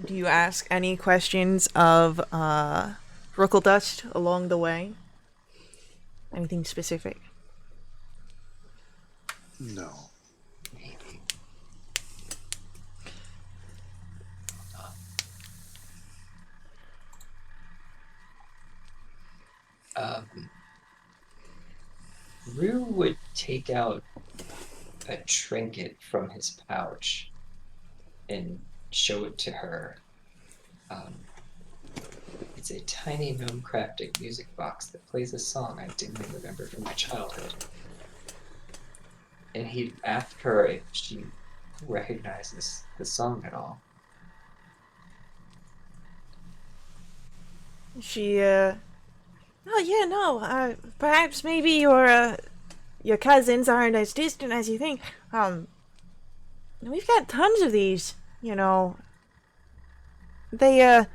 Do you ask any questions of Rookledust along the way? Anything specific? No. Maybe. Rue would take out a trinket from his pouch and show it to her. It's a tiny gnome-crafted music box that plays a song I dimly remember from my childhood. And he'd ask her if she recognizes the song at all. She, oh yeah, no, perhaps maybe your cousins aren't as distant as you think. We've got tons of these, you know. They,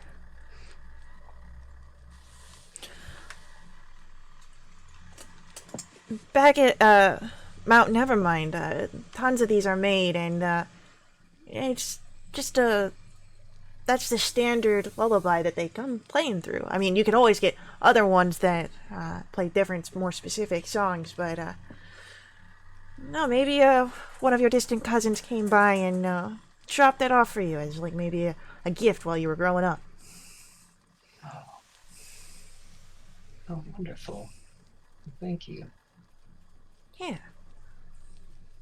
back at, Mount Nevermind, tons of these are made, and, it's just that's the standard lullaby that they come playing through. I mean, you can always get other ones that play different, more specific songs, but no, maybe one of your distant cousins came by and dropped that off for you as like maybe a gift while you were growing up. Oh, wonderful. Thank you. Yeah.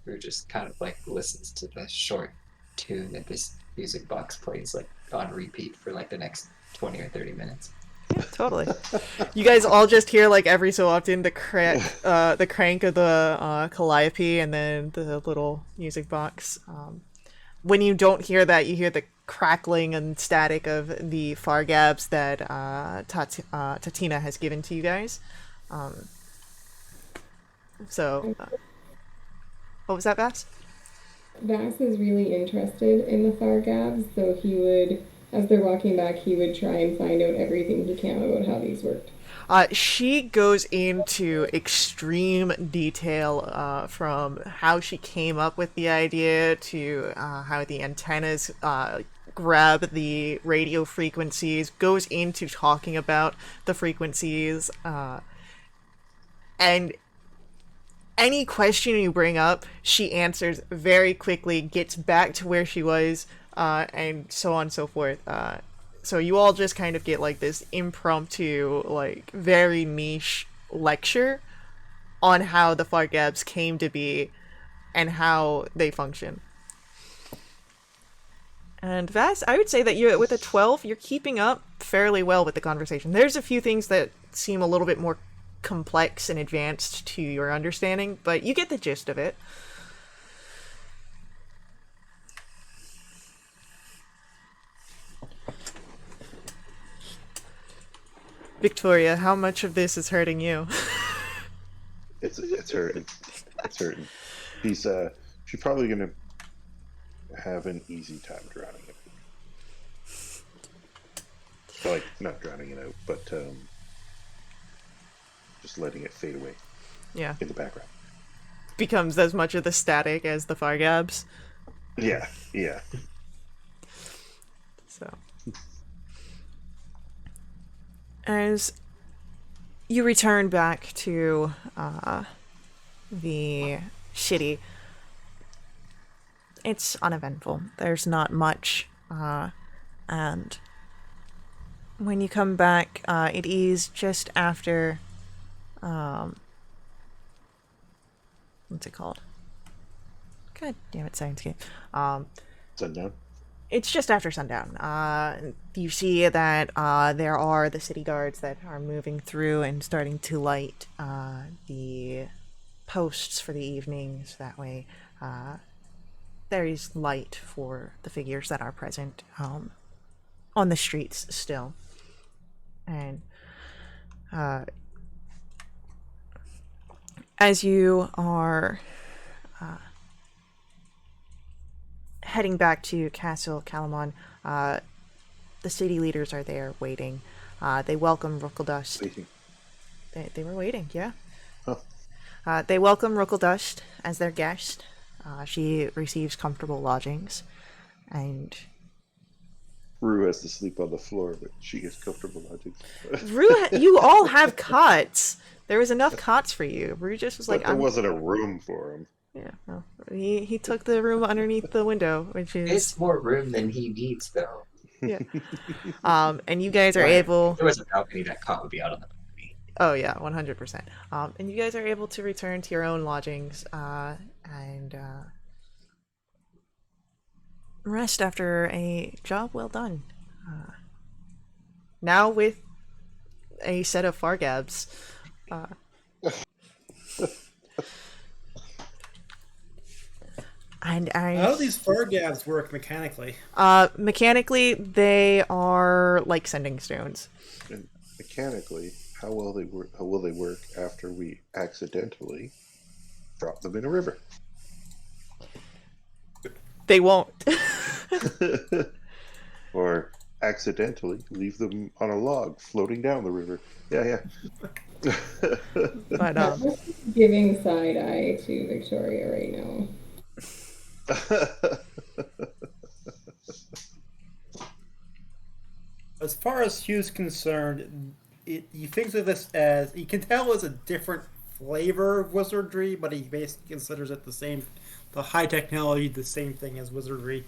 Rue just kind of like listens to the short tune that this music box plays like on repeat for like the next 20 or 30 minutes. Yeah, totally. You guys all just hear like every so often the crank of the calliope and then the little music box. When you don't hear that, you hear the crackling and static of the fargabs that Tatina has given to you guys. What was that, Vass? Vass is really interested in the Fargabs, so he would, as they're walking back, he would try and find out everything he can about how these worked. She goes into extreme detail from how she came up with the idea to how the antennas grab the radio frequencies, goes into talking about the frequencies, and any question you bring up, she answers very quickly, gets back to where she was, and so on and so forth. So you all just kind of get like this impromptu, like very niche lecture on how the Fargabs came to be and how they function. And Vass, I would say that you, with a 12, you're keeping up fairly well with the conversation. There's a few things that seem a little bit more complex and advanced to your understanding, but you get the gist of it. Victoria, how much of this is hurting you? It's hurting. It's hurting. She's probably gonna have an easy time drowning it. Like, not drowning it out, but just letting it fade away. Yeah. In the background. Becomes as much of the static as the Fargabs. Yeah. So, as you return back to the city, it's uneventful. There's not much, and when you come back, it is just after, what's it called? God damn it, Science Sundown? It's just after sundown. You see that there are the city guards that are moving through and starting to light the posts for the evenings. That way, there is light for the figures that are present on the streets still. And as you are heading back to Castle Kalaman, the city leaders are there waiting. They welcome Rookledust. Waiting. They were waiting, yeah. Oh. They welcome Rookledust as their guest. She receives comfortable lodgings, and Rue has to sleep on the floor, but she gets comfortable lodgings. You all have cots. There was enough cots for you. Rue just was like, but there wasn't a room for him. Yeah, no. He took the room underneath the window, which is... It's more room than he needs, though. Yeah. And you guys are able... If there was a balcony, that cot would be out on the balcony. Oh yeah, 100%. And you guys are able to return to your own lodgings and rest after a job well done. Now with a set of Fargabs. And How do these Fargabs work mechanically? mechanically, they are like sending stones. And mechanically, how will they work? How will they work after we accidentally drop them in a river? They won't. Or accidentally leave them on a log floating down the river. Yeah. But I'm giving side eye to Victoria right now. As far as Hugh's concerned, he thinks of this as, he can tell it's a different flavor of wizardry, but he basically considers it the high technology, the same thing as wizardry.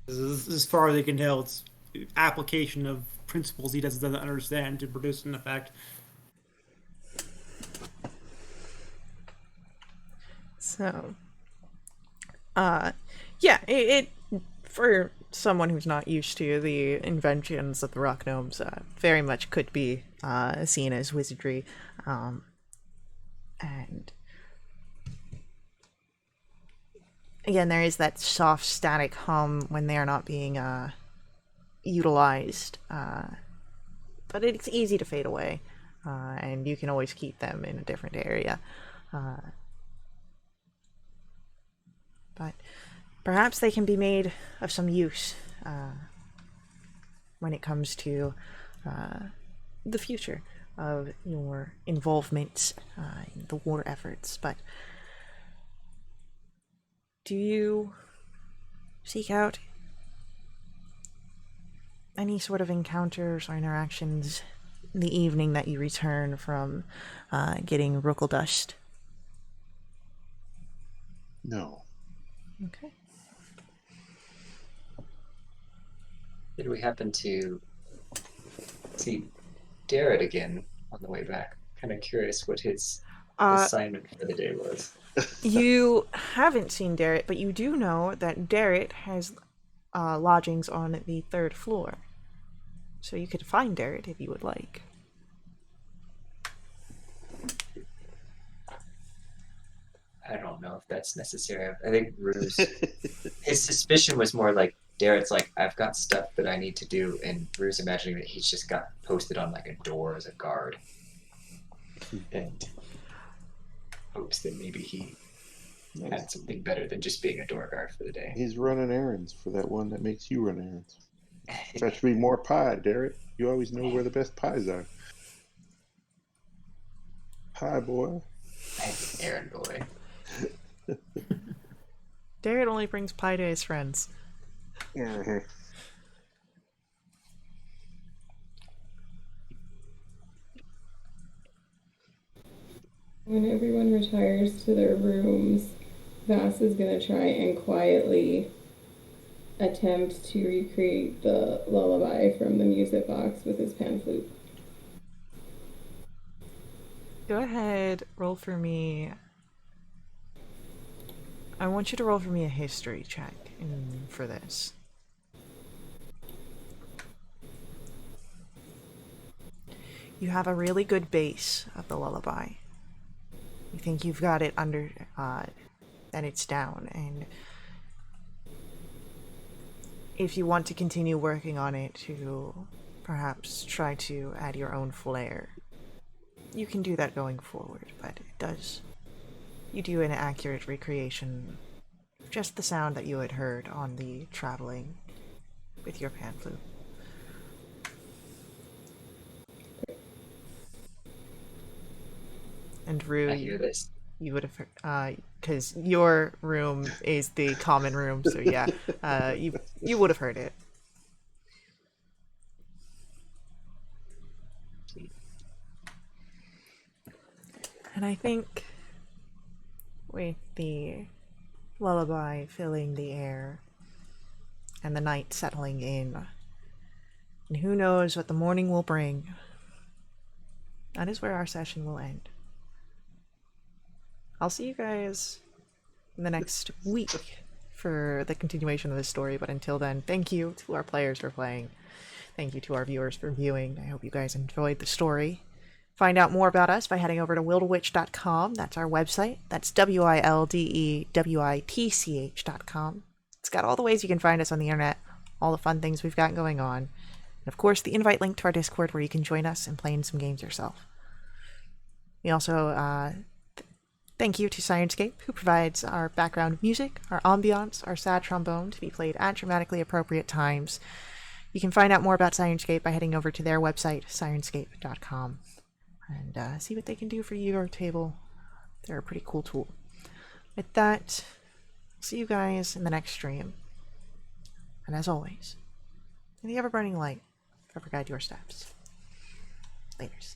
As far as he can tell, it's application of principles he doesn't understand to produce an effect. so, yeah, it for someone who's not used to the inventions of the rock gnomes, very much could be seen as wizardry, and again, there is that soft static hum when they are not being utilized, but it's easy to fade away, and you can always keep them in a different area. But perhaps they can be made of some use when it comes to the future of your involvement in the war efforts. But do you seek out any sort of encounters or interactions in the evening that you return from getting Rookledust? No. Okay. Did we happen to see Darrett again on the way back? Kind of curious what his assignment for the day was. You haven't seen Darrett, but you do know that Darrett has lodgings on the 3rd floor. So you could find Darrett if you would like. I don't know if that's necessary. I think Rue's his suspicion was more like Darrett's like, I've got stuff that I need to do, and Rue's imagining that he's just got posted on like a door as a guard. And hopes that maybe he had something better than just being a door guard for the day. He's running errands for that one that makes you run errands. Fetch me more pie, Derek. You always know where the best pies are. Pie boy. Errand boy. Darrett only brings pie to his friends. Mm-hmm. When everyone retires to their rooms, Vass is going to try and quietly attempt to recreate the lullaby from the music box with his pan flute. Go ahead, roll for me. I want you to roll for me a history check for this. You have a really good base of the lullaby. You think you've got it under, and it's down, and if you want to continue working on it to perhaps try to add your own flair, you can do that going forward, but you do an accurate recreation of just the sound that you had heard on the traveling with your pan flute. And Rue, I hear this. you would have heard, because your room is the common room, so yeah, you would have heard it. And I think with the lullaby filling the air and the night settling in, and who knows what the morning will bring, that is where our session will end. I'll see you guys in the next week for the continuation of this story, but until then, thank you to our players for playing. Thank you to our viewers for viewing. I hope you guys enjoyed the story. Find out more about us by heading over to wildwitch.com. That's our website. That's WILDEWITCH.com. It's got all the ways you can find us on the internet, all the fun things we've got going on, and of course the invite link to our Discord where you can join us and play in some games yourself. We also thank you to Syrinscape, who provides our background music, our ambiance, our sad trombone to be played at dramatically appropriate times. You can find out more about Syrinscape by heading over to their website, Syrinscape.com, and see what they can do for your table. They're a pretty cool tool. With that, see you guys in the next stream. And as always, may the ever-burning light ever guide your steps. Laters.